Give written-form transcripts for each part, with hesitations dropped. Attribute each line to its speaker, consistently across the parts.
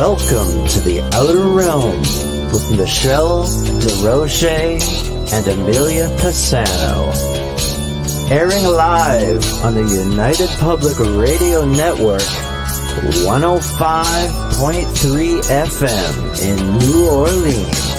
Speaker 1: Welcome to the Outer Realm with Michelle DeRoche and Amelia Pisano. Airing live on the United Public Radio Network, 105.3 FM in New Orleans.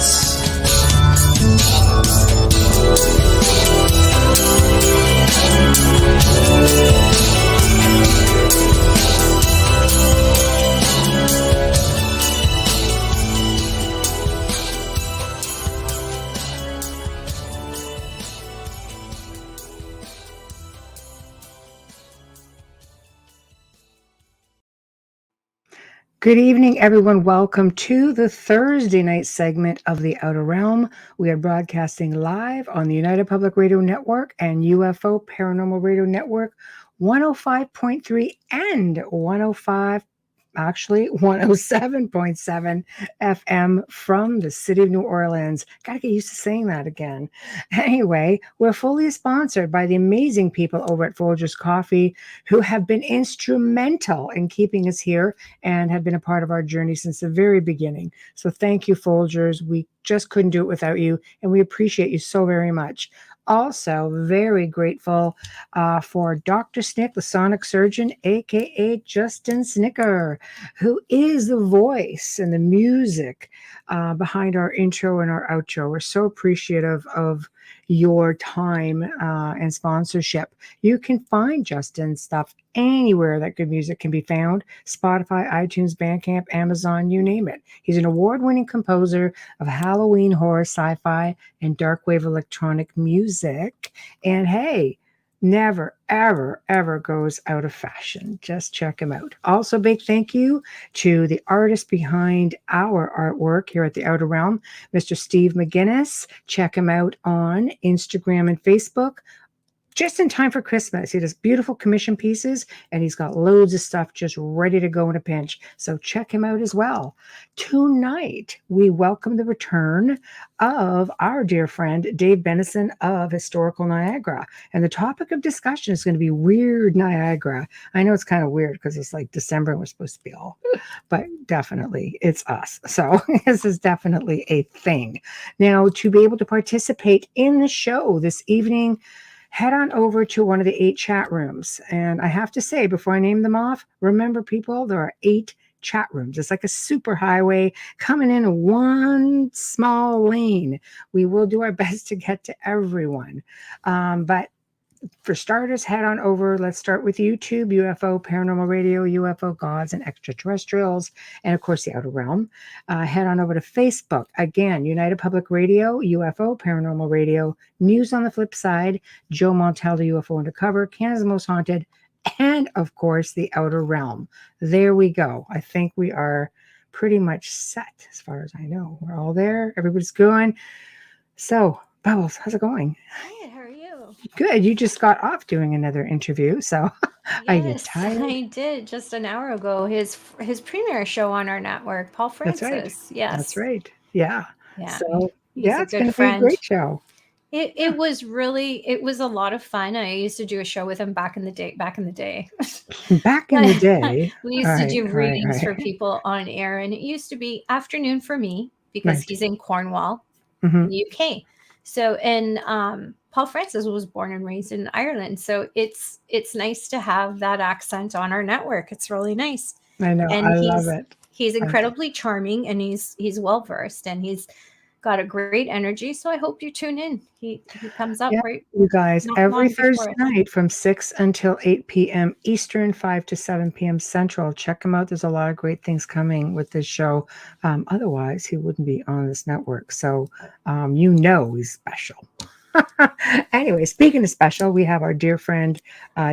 Speaker 2: Good evening, everyone. Welcome to the Thursday night segment of The Outer Realm. We are broadcasting live on the United Public Radio Network and UFO Paranormal Radio Network, 105.3 and 107.7 FM from the city of New Orleans. Gotta get used to saying that again. Anyway, we're fully sponsored by the amazing people over at Folgers Coffee, who have been instrumental in keeping us here and have been a part of our journey since the very beginning. So thank you, Folgers. We just couldn't do it without you, and we appreciate you so very much. Also, very grateful for Dr. Snick, the sonic surgeon, aka Justin Snicker, who is the voice and the music behind our intro and our outro. We're so appreciative of your time and sponsorship. You can find Justin's stuff anywhere that good music can be found: Spotify, iTunes, Bandcamp, Amazon, you name it. He's an award-winning composer of Halloween horror, sci-fi, and dark wave electronic music. And hey, never, ever, ever goes out of fashion. Just check him out. Also, big thank you to the artist behind our artwork here at the Outer Realm, Mr. Steve McGinnis. Check him out on Instagram and Facebook. Just in time for Christmas. He does beautiful commission pieces, and he's got loads of stuff just ready to go in a pinch. So check him out as well. Tonight, we welcome the return of our dear friend, Dave Bennison of Historical Niagara. And the topic of discussion is going to be weird Niagara. I know it's kind of weird because it's like December and we're supposed to be all, but definitely it's us. So this is definitely a thing. Now, to be able to participate in the show this evening, head on over to one of the 8 chat rooms. And I have to say, before I name them off, remember, people, there are 8 chat rooms. It's like a super highway coming in one small lane. We will do our best to get to everyone. But for starters, head on over. Let's start with YouTube, UFO, Paranormal Radio, UFO Gods, and Extraterrestrials, and of course, the Outer Realm. Head on over to Facebook. Again, United Public Radio, UFO, Paranormal Radio, News on the Flip Side, Joe Montel, the UFO Undercover, Canada's Most Haunted, and of course, the Outer Realm. There we go. I think we are pretty much set as far as I know. We're all there. Everybody's going. So, Bubbles, how's it going?
Speaker 3: Hi, how are you?
Speaker 2: Good. You just got off doing another interview, so are you
Speaker 3: Yes,
Speaker 2: tired?
Speaker 3: I did just an hour ago. His premiere show on our network, Paul
Speaker 2: That's
Speaker 3: Francis.
Speaker 2: right.
Speaker 3: Yes,
Speaker 2: That's right. Yeah.
Speaker 3: yeah.
Speaker 2: So
Speaker 3: He's
Speaker 2: yeah,
Speaker 3: a
Speaker 2: it's
Speaker 3: good
Speaker 2: going to be a
Speaker 3: friend.
Speaker 2: great show.
Speaker 3: It was a lot of fun. I used to do a show with him back in the day.
Speaker 2: Back in the day,
Speaker 3: We used
Speaker 2: all
Speaker 3: to
Speaker 2: right,
Speaker 3: do
Speaker 2: all right,
Speaker 3: readings
Speaker 2: all
Speaker 3: for
Speaker 2: right.
Speaker 3: people on air, and it used to be afternoon for me because
Speaker 2: Right.
Speaker 3: he's in Cornwall,
Speaker 2: Mhm.
Speaker 3: UK. So, and Paul Francis was born and raised in Ireland. So it's nice to have that accent on our network. It's really nice.
Speaker 2: I know.
Speaker 3: And
Speaker 2: I love it.
Speaker 3: he's
Speaker 2: I know.
Speaker 3: incredibly charming, and he's well versed, and he's got a great energy. So I hope you tune in. He comes up
Speaker 2: Yeah,
Speaker 3: right
Speaker 2: you guys,
Speaker 3: not
Speaker 2: every
Speaker 3: long before
Speaker 2: Thursday
Speaker 3: it.
Speaker 2: night from 6 until 8 p.m. Eastern, 5 to 7 p.m. Central. Check him out. There's a lot of great things coming with this show. Otherwise, he wouldn't be on this network. So he's special. Anyway, speaking of special, we have our dear friend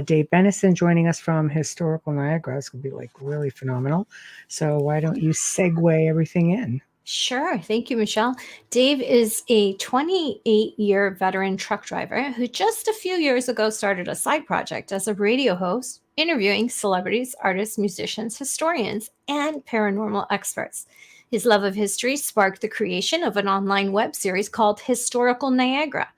Speaker 2: Dave Bennison joining us from Historical Niagara. It's going to be like really phenomenal. So why don't you segue everything in?
Speaker 3: Sure. Thank you, Michelle. Dave is a 28-year veteran truck driver who just a few years ago started a side project as a radio host, interviewing celebrities, artists, musicians, historians, and paranormal experts. His love of history sparked the creation of an online web series called Historical Niagara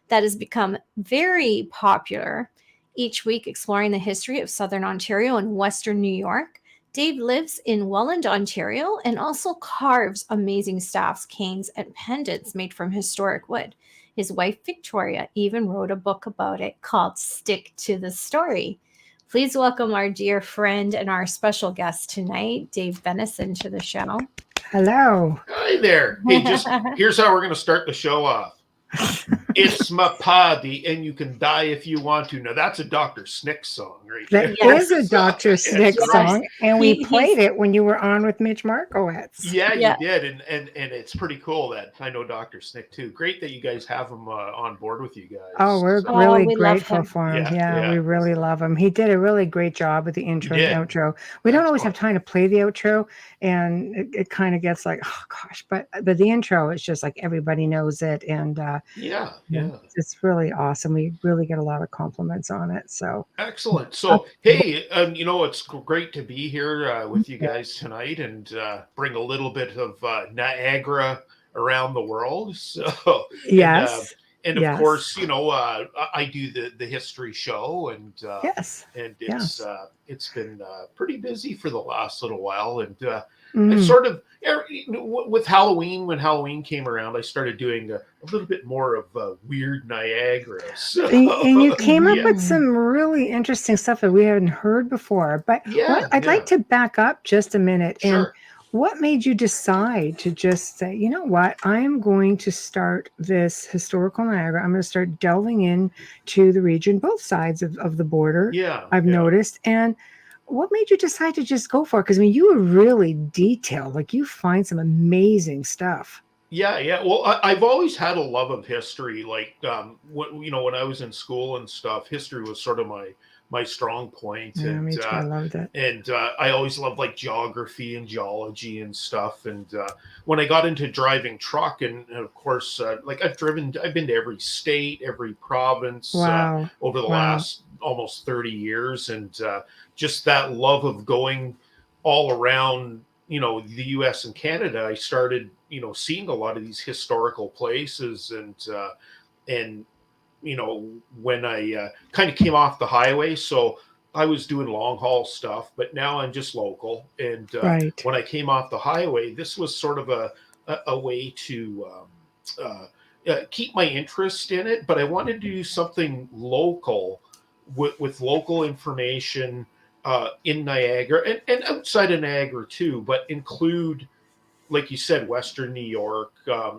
Speaker 3: that has become very popular, each week exploring the history of Southern Ontario and Western New York, Dave lives in Welland, Ontario, and also carves amazing staffs, canes, and pendants made from historic wood. His wife, Victoria, even wrote a book about it called Stick to the Story. Please welcome our dear friend and our special guest tonight, Dave Bennison, to the show.
Speaker 2: Hello.
Speaker 4: Hi there. Hey, just here's how we're going to start the show off. It's my party, and you can die if you want to. Now, that's a Dr. Snick song, right?
Speaker 2: That is a Dr. Snick song, and we played it when you were on with Mitch Markowitz.
Speaker 4: Yeah, you did, and it's pretty cool that I know Dr. Snick too. Great that you guys have him on board with you guys.
Speaker 2: Oh, we're really grateful for him. Yeah, we really love him. He did a really great job with the intro and outro. We don't always have time to play the outro, and it kind of gets like, oh gosh, but the intro is just like everybody knows it, and it's really awesome. We really get a lot of compliments on it. So
Speaker 4: excellent. So hey, it's great to be here with you guys tonight and bring a little bit of Niagara around the world. So
Speaker 2: yes.
Speaker 4: And of course, I do the history show, and it's been pretty busy for the last little while, and I sort of with Halloween, when Halloween came around, I started doing a little bit more of weird Niagara. So,
Speaker 2: and you came up with some really interesting stuff that we hadn't heard before. But I'd like to back up just a minute. And what made you decide to just say, you know what, I am going to start this Historical Niagara. I'm going to start delving into the region, both sides of the border. I've noticed. And what made you decide to just go for it? Because I mean, you were really detailed. Like, you find some amazing stuff.
Speaker 4: Yeah. Well, I've always had a love of history. Like, when I was in school and stuff, history was sort of my strong point.
Speaker 2: Yeah,
Speaker 4: and
Speaker 2: me too. I loved it.
Speaker 4: And I always loved like geography and geology and stuff. And when I got into driving truck, and of course, like I've been to every state, every province over the last almost 30 years, and just that love of going all around, the U.S. and Canada. I started, seeing a lot of these historical places, and when I kind of came off the highway, so I was doing long haul stuff, but now I'm just local. And when I came off the highway, this was sort of a way to keep my interest in it, but I wanted to do something local with local information in Niagara and outside of Niagara too, but include, like you said, Western New York,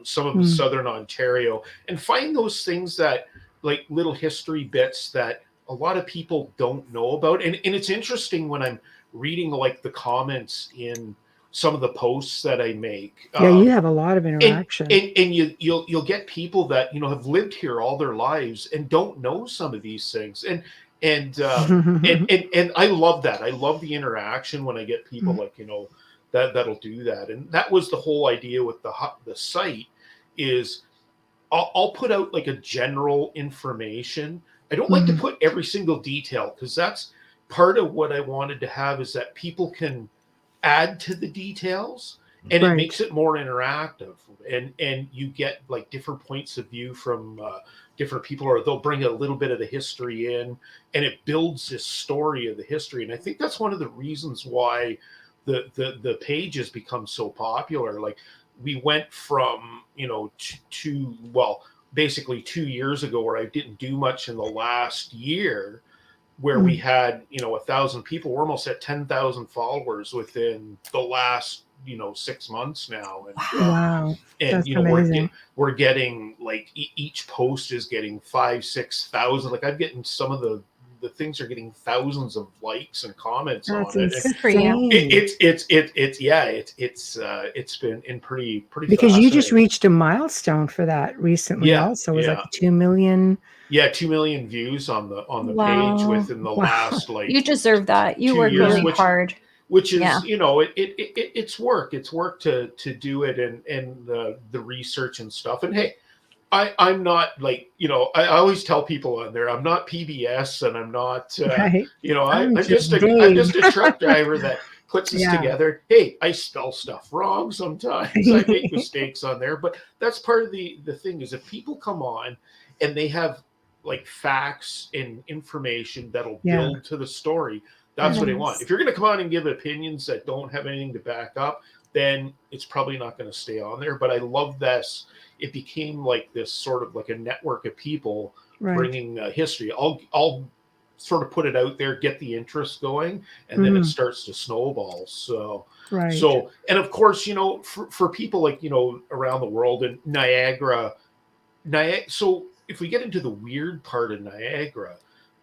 Speaker 4: some of Southern Ontario, and find those things that, like little history bits that a lot of people don't know about. And it's interesting when I'm reading like the comments in some of the posts that I make.
Speaker 2: You have a lot of interaction.
Speaker 4: And you'll get people that, have lived here all their lives and don't know some of these things. And I love that. I love the interaction when I get people like, that'll do that. And that was the whole idea with the site is I'll put out like a general information. I don't like to put every single detail, because that's part of what I wanted to have, is that people can add to the details, and it makes it more interactive, and you get like different points of view from different people, or they'll bring a little bit of the history in, and it builds this story of the history. And I think that's one of the reasons why the page has become so popular. Like, we went from, basically 2 years ago, where I didn't do much in the last year, where we had, 1,000 people. We're almost at 10,000 followers within the last, 6 months now. And, and we're getting like each post is getting 5,000-6,000. Like, I'm getting some of the things are getting thousands of likes and comments on it. It's been pretty
Speaker 2: because you just reached a milestone for that recently. Also, it was like 2 million.
Speaker 4: 2 million views on the page within the last
Speaker 3: you deserve that. You work really hard.
Speaker 4: Which is, it's work. It's work to do it, and the research and stuff. And hey, I'm not like, I always tell people on there, I'm not PBS, and I'm not, I'm just a truck driver that puts this together. Hey, I spell stuff wrong sometimes. I make mistakes on there, but that's part of the thing, is if people come on and they have like facts and information that'll build to the story, That's what they want. If you're going to come on and give opinions that don't have anything to back up, then it's probably not going to stay on there. But I love this. It became like this sort of like a network of people bringing history. I'll sort of put it out there, get the interest going, and then it starts to snowball. So, and of course, you know, for people like, you know, around the world and Niagara. So if we get into the weird part of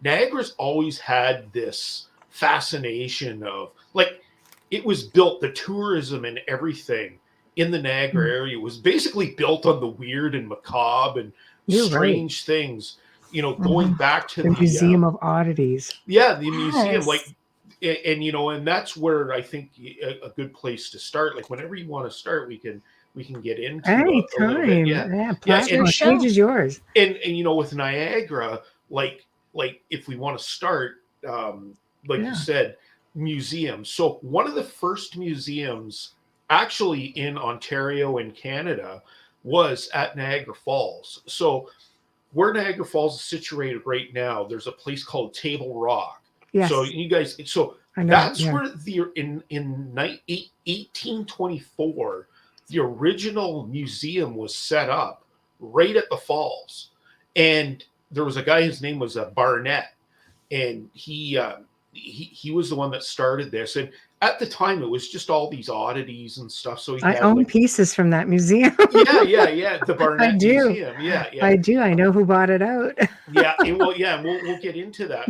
Speaker 4: Niagara's always had this fascination of, like, it was built, the tourism and everything in the Niagara area was basically built on the weird and macabre and strange things, you know, going back to
Speaker 2: the Museum of Oddities.
Speaker 4: Yeah, the museum, like, and you know, and that's where I think a good place to start. Like, whenever you want to start, we can get into
Speaker 2: anytime.
Speaker 4: Yeah,
Speaker 2: and the stage is yours.
Speaker 4: And you know, with Niagara, like if we want to start, like you said, museums. So one of the first museums actually in Ontario in Canada was at Niagara Falls. So where Niagara Falls is situated right now, there's a place called Table Rock.
Speaker 2: Yes.
Speaker 4: So you guys, that's where in 1824, the original museum was set up right at the falls. And there was a guy, his name was Barnett, and he was the one that started this. And at the time, it was just all these oddities and stuff. So
Speaker 2: I own pieces from that museum.
Speaker 4: The Barnett Museum. I
Speaker 2: do. I know who bought it out.
Speaker 4: We'll get into that.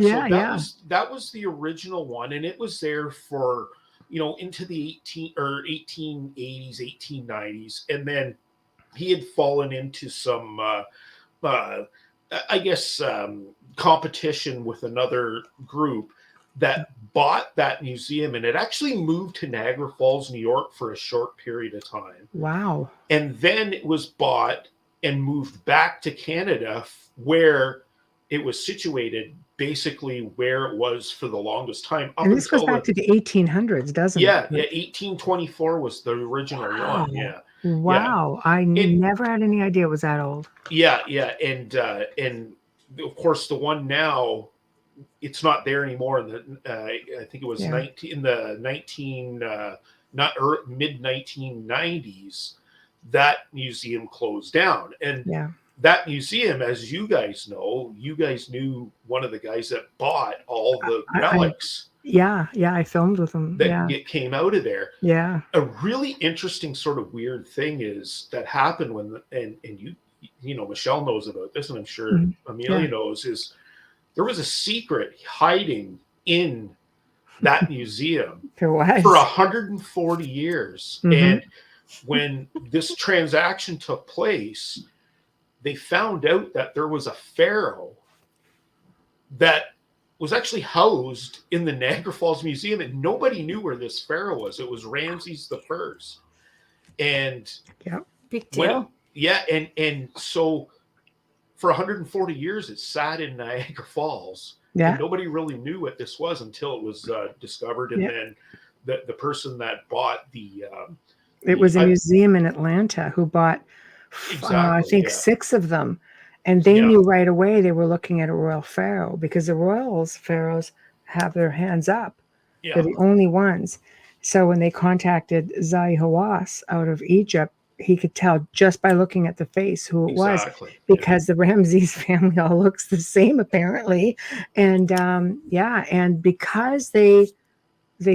Speaker 4: That was the original one, and it was there for, you know, into the 1880s, 1890s, and then he had fallen into some, I guess, competition with another group that bought that museum, and it actually moved to Niagara Falls, New York for a short period of time.
Speaker 2: Wow.
Speaker 4: And then it was bought and moved back to Canada, where it was situated, basically where it was for the longest time.
Speaker 2: And this goes back to the 1800s, doesn't it?
Speaker 4: Yeah, 1824 was the original one. Yeah.
Speaker 2: Wow. I never had any idea it was that old.
Speaker 4: Yeah. And of course, the one now, it's not there anymore. I think it was mid 1990s. That museum closed down, and that museum, as you guys know, you guys knew one of the guys that bought all the relics.
Speaker 2: I filmed with him.
Speaker 4: That came out of there.
Speaker 2: Yeah.
Speaker 4: A really interesting sort of weird thing is that happened when, and you know, Michelle knows about this, and I'm sure Amelia knows, is there was a secret hiding in that museum for 140 years. And when this transaction took place, they found out that there was a pharaoh that was actually housed in the Niagara Falls Museum, and nobody knew where this pharaoh was. It was Ramses the First. And
Speaker 3: big deal.
Speaker 4: And so for 140 years, it sat in Niagara Falls.
Speaker 2: Yeah.
Speaker 4: And nobody really knew what this was until it was discovered. And then the person that bought
Speaker 2: it was a museum in Atlanta who bought, I think, 6 of them. And they knew right away they were looking at a royal pharaoh, because the pharaohs have their hands up. Yeah. They're the only ones. So when they contacted Zahi Hawass out of Egypt, he could tell just by looking at the face who it was, because the Ramses family all looks the same apparently. And and because they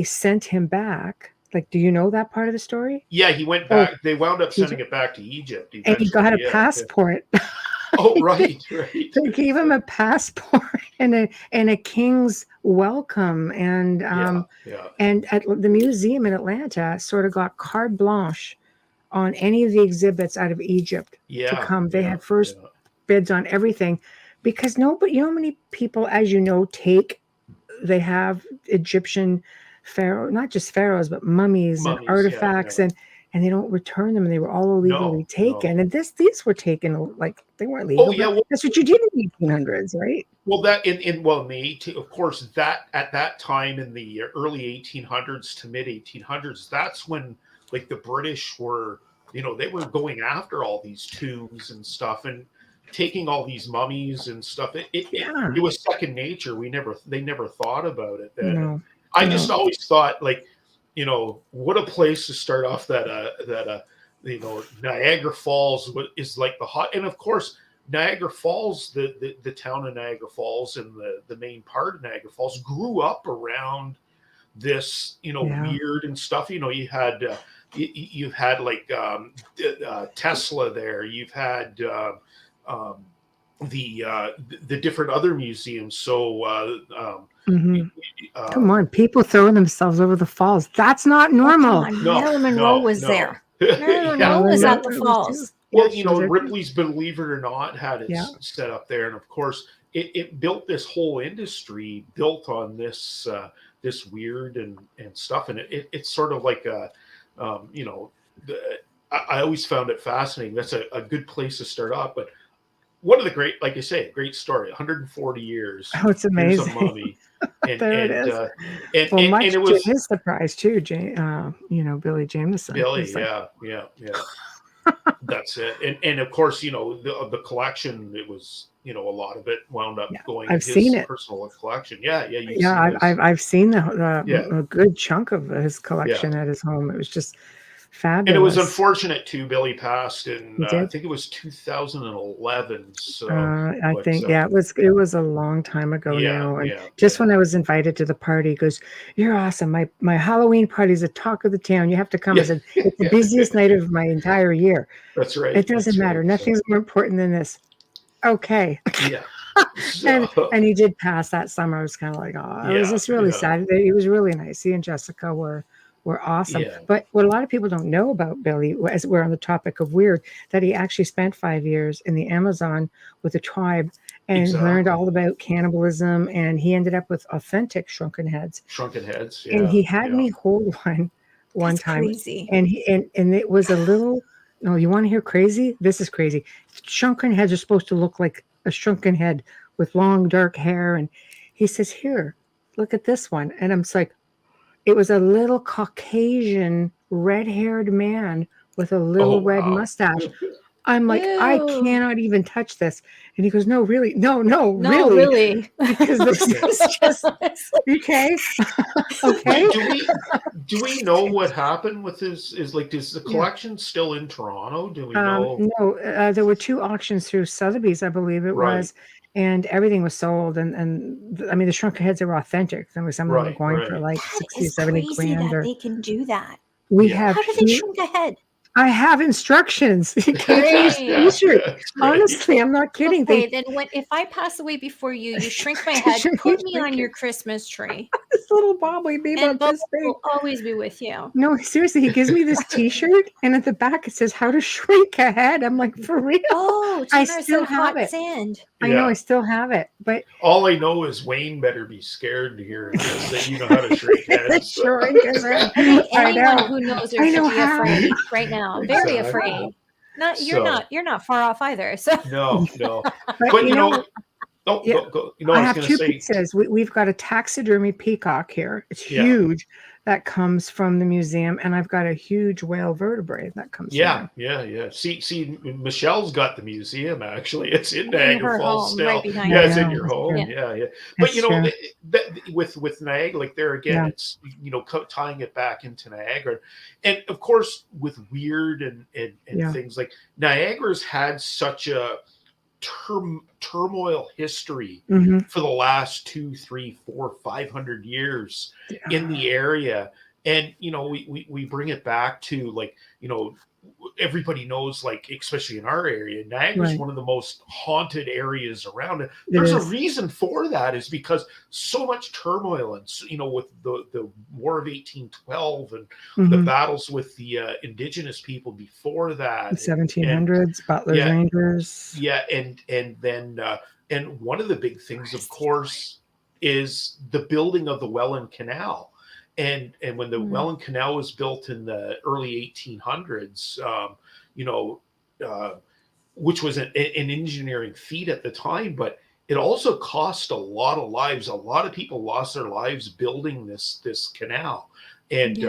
Speaker 2: sent him back. Like, do you know that part of the story?
Speaker 4: Yeah, he went back. They wound up sending it back to Egypt.
Speaker 2: And he got a passport.
Speaker 4: Oh, right.
Speaker 2: They gave him a passport and a king's welcome. And and at the museum in Atlanta sort of got carte blanche on any of the exhibits out of Egypt to come. They had first bids on everything, because nobody, you know how many people, as you know, they have Egyptian pharaoh, not just pharaohs, but mummies and artifacts, and they don't return them, and they were all illegally taken. And these were taken like they weren't legal. That's what you did in the 1800s, right?
Speaker 4: Well, that of course, that at that time in the early 1800s to mid 1800s, that's when, like, the British were, you know, they were going after all these tombs and stuff and taking all these mummies and stuff. It was second nature. They never thought about it then. I just always thought, like, what a place to start off that Niagara Falls is like the hot, and of course Niagara Falls, the town of Niagara Falls and the main part of Niagara Falls grew up around this, weird and stuff. You had you've had like Tesla there. You've had the different other museums. So
Speaker 2: come on, people throwing themselves over the falls. That's not normal.
Speaker 3: Marilyn Monroe was there. Marilyn Monroe was at the falls.
Speaker 4: Well, Ripley's Believe It or Not had it set up there, and of course, it built this whole industry built on this this weird and stuff, and it's sort of like a, I always found it fascinating. That's a good place to start off, but one of the great, like I say, great story. 140 years.
Speaker 2: Oh, it's amazing.
Speaker 4: Here's a mummy. And,
Speaker 2: there it is.
Speaker 4: And
Speaker 2: much
Speaker 4: it was
Speaker 2: to his surprise too, Billy Jameson.
Speaker 4: Billy, yeah. That's it. And of course, the collection, it was, a lot of it wound up going
Speaker 2: I've
Speaker 4: to
Speaker 2: seen
Speaker 4: his
Speaker 2: it.
Speaker 4: personal collection. Yeah.
Speaker 2: I've seen a good chunk of his collection at his home. It was just fabulous.
Speaker 4: And it was unfortunate too. Billy passed in I think it was 2011. So
Speaker 2: I think it was a long time ago now. And when I was invited to the party, he goes, "You're awesome. My Halloween party is the talk of the town. You have to come." I said, "It's the busiest night of my entire year."
Speaker 4: That's right.
Speaker 2: It doesn't matter. Nothing's more important than this. Okay.
Speaker 4: Yeah.
Speaker 2: And he did pass that summer. I was kind of like, oh, it was just really sad. He was really nice. He and Jessica were awesome. Yeah. But what a lot of people don't know about Billy, as we're on the topic of weird, that he actually spent 5 years in the Amazon with a tribe and learned all about cannibalism, and he ended up with authentic shrunken heads.
Speaker 4: Yeah.
Speaker 2: And he had me hold one
Speaker 3: That's
Speaker 2: time.
Speaker 3: Crazy.
Speaker 2: And it was a little, no, you want to hear crazy? This is crazy. Shrunken heads are supposed to look like a shrunken head with long dark hair. And he says, "Here, look at this one." And I'm just like, it was a little Caucasian red-haired man with a little red mustache. I'm like, ew. I cannot even touch this. And he goes, "No, really. No, really. Because this is just okay." Okay.
Speaker 4: Do we know what happened with his? Is the collection still in Toronto? Do we know?
Speaker 2: No, there were 2 auctions through Sotheby's, I believe it was. And everything was sold, and I mean the shrunken heads are authentic. There was some of them were going for like 60, 70 grand.
Speaker 3: That they can do that.
Speaker 2: How
Speaker 3: do they shrink a head?
Speaker 2: I have instructions. You can't use t-shirt. Honestly, I'm not kidding.
Speaker 3: Okay, then if I pass away before you shrink my head, put me on your Christmas tree.
Speaker 2: This little bobbly baby
Speaker 3: and Bob will always be with you.
Speaker 2: No, seriously, he gives me this t-shirt, and at the back it says "How to Shrink a Head." I'm like, for real?
Speaker 3: Oh,
Speaker 2: I still have it.
Speaker 3: Sand.
Speaker 2: I know, I still have it, but
Speaker 4: all I know is Wayne better be scared to hear this, that you know how to shrink heads.
Speaker 3: Anyone who knows her should be afraid right now. Very afraid. You're not far off either. So
Speaker 4: no. But you know. Go.
Speaker 2: I have 2 pieces. We've got a taxidermy peacock here. It's huge. That comes from the museum, and I've got a huge whale vertebrae that comes.
Speaker 4: Yeah. See, Michelle's got the museum. Actually, it's in Niagara Falls still.
Speaker 3: Right behind
Speaker 4: it's in your home. Yeah. But with Niagara, like there again, it's tying it back into Niagara, and of course with weird and things like Niagara's had such a turmoil history for the last 200, 300, 400, 500 years in the area, and we bring it back to everybody knows, especially in our area, Niagara is one of the most haunted areas around. There's a reason for that, is because so much turmoil, and with the War of 1812 and the battles with the indigenous people before that,
Speaker 2: the 1700s, Butler's Rangers.
Speaker 4: And then and one of the big things, of course, is the building of the Welland Canal. And when the Welland Canal was built in the early 1800s, which was an engineering feat at the time, but it also cost a lot of lives. A lot of people lost their lives building this canal. And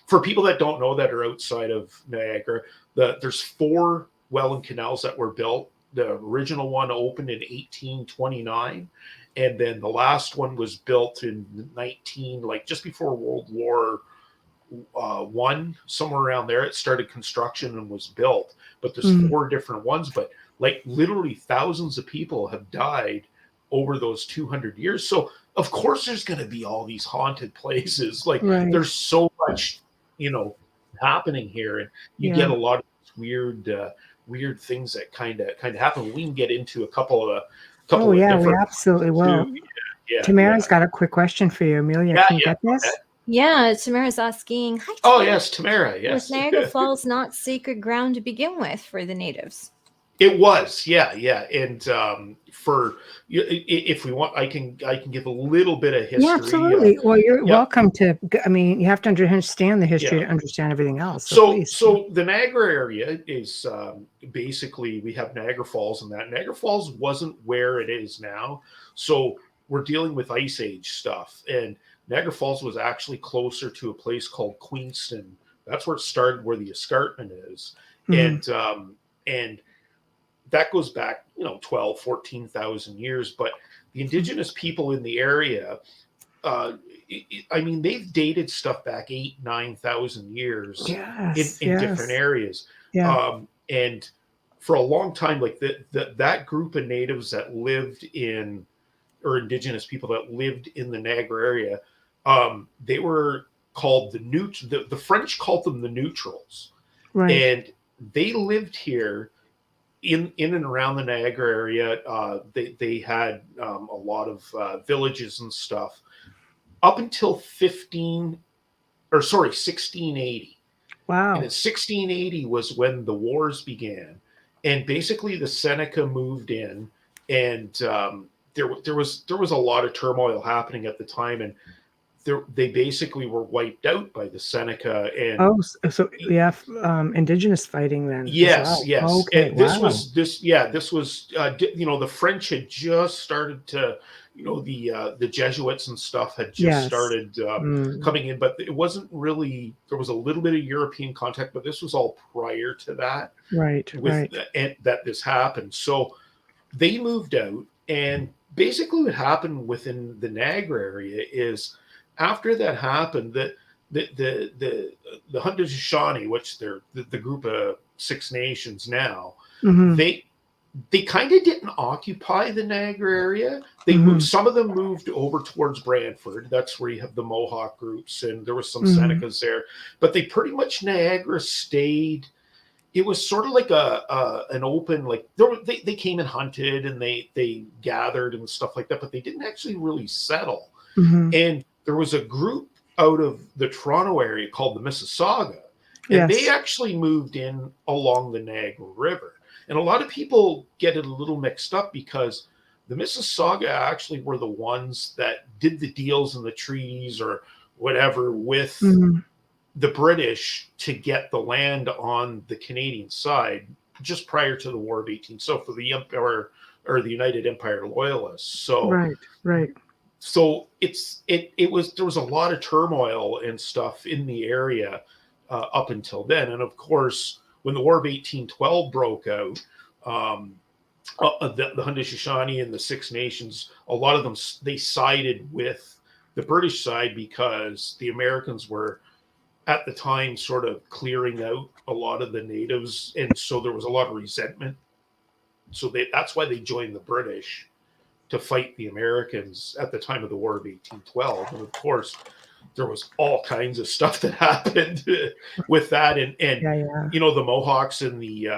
Speaker 4: for people that don't know, that are outside of Niagara, there's 4 Welland Canals that were built. The original one opened in 1829. and then the last one was built in just before World War One, somewhere around there. It started construction and was built, but there's 4 different ones. But like literally thousands of people have died over those 200 years. So of course there's going to be all these haunted places. Like there's so much, happening here, and you get a lot of weird things that kind of happen. We can get into a couple of
Speaker 2: we absolutely will. Tamara's got a quick question for you, Amelia. Can you get this?
Speaker 3: Yeah, Tamara's asking, hi, Tamara.
Speaker 4: Oh, yes, Tamara, yes.
Speaker 3: Was Niagara Falls not sacred ground to begin with for the natives?
Speaker 4: It was, yeah. And if we want, I can give a little bit of history.
Speaker 2: Yeah, absolutely. Well, you're welcome to. I mean, you have to understand the history to understand everything else.
Speaker 4: So the Niagara area is basically, we have Niagara Falls, and that Niagara Falls wasn't where it is now. So we're dealing with Ice Age stuff, and Niagara Falls was actually closer to a place called Queenston. That's where it started, where the escarpment is, and that goes back, 12, 14,000 years. But the indigenous people in the area, they've dated stuff back 8,000, 9,000 years in different areas.
Speaker 2: Yeah.
Speaker 4: And for a long time, like that group of natives that lived or indigenous people that lived in the Niagara area, they were called the French called them the neutrals.
Speaker 2: Right.
Speaker 4: And they lived here in and around the Niagara area. They had a lot of villages and stuff up until 1680.
Speaker 2: Wow.
Speaker 4: And in 1680 was when the wars began, and basically the Seneca moved in, and there was a lot of turmoil happening at the time, and they basically were wiped out by the Seneca. And
Speaker 2: indigenous fighting then.
Speaker 4: Yes.
Speaker 2: Okay.
Speaker 4: And this was the French had just started to, the Jesuits and stuff had just started coming in, but it wasn't really. There was a little bit of European contact, but this was all prior to that.
Speaker 2: Right.
Speaker 4: And that this happened. So they moved out, and basically what happened within the Niagara area is, after that happened, the Haudenosaunee, which they're the group of 6 nations now, they kind of didn't occupy the Niagara area. They moved. Some of them moved over towards Brantford. That's where you have the Mohawk groups, and there was some Senecas there. But they pretty much, Niagara stayed. It was sort of like an open, like they came and hunted, and they gathered and stuff like that, but they didn't actually really settle. And there was a group out of the Toronto area called the Mississauga, and they actually moved in along the Niagara River. And a lot of people get it a little mixed up, because the Mississauga actually were the ones that did the deals and the treaties or whatever with the British to get the land on the Canadian side just prior to the War of 18. So for the Empire, or the United Empire Loyalists. So
Speaker 2: right.
Speaker 4: So there was a lot of turmoil and stuff in the area up until then. And of course, when the War of 1812 broke out, the Haudenosaunee and the 6 nations, a lot of them, they sided with the British side, because the Americans were at the time sort of clearing out a lot of the natives, and so there was a lot of resentment. So that's why they joined the British, to fight the Americans at the time of the War of 1812. And of course, there was all kinds of stuff that happened with that, and the Mohawks and the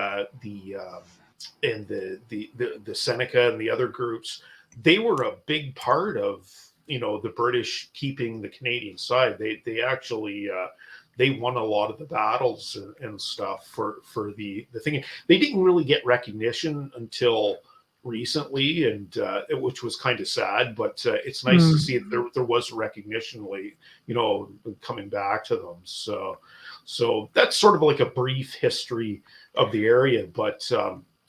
Speaker 4: Seneca and the other groups, they were a big part of the British keeping the Canadian side. They actually they won a lot of the battles and stuff for the thing. They didn't really get recognition until recently, and which was kind of sad, but it's nice to see that there was recognition, coming back to them. So that's sort of like a brief history of the area, but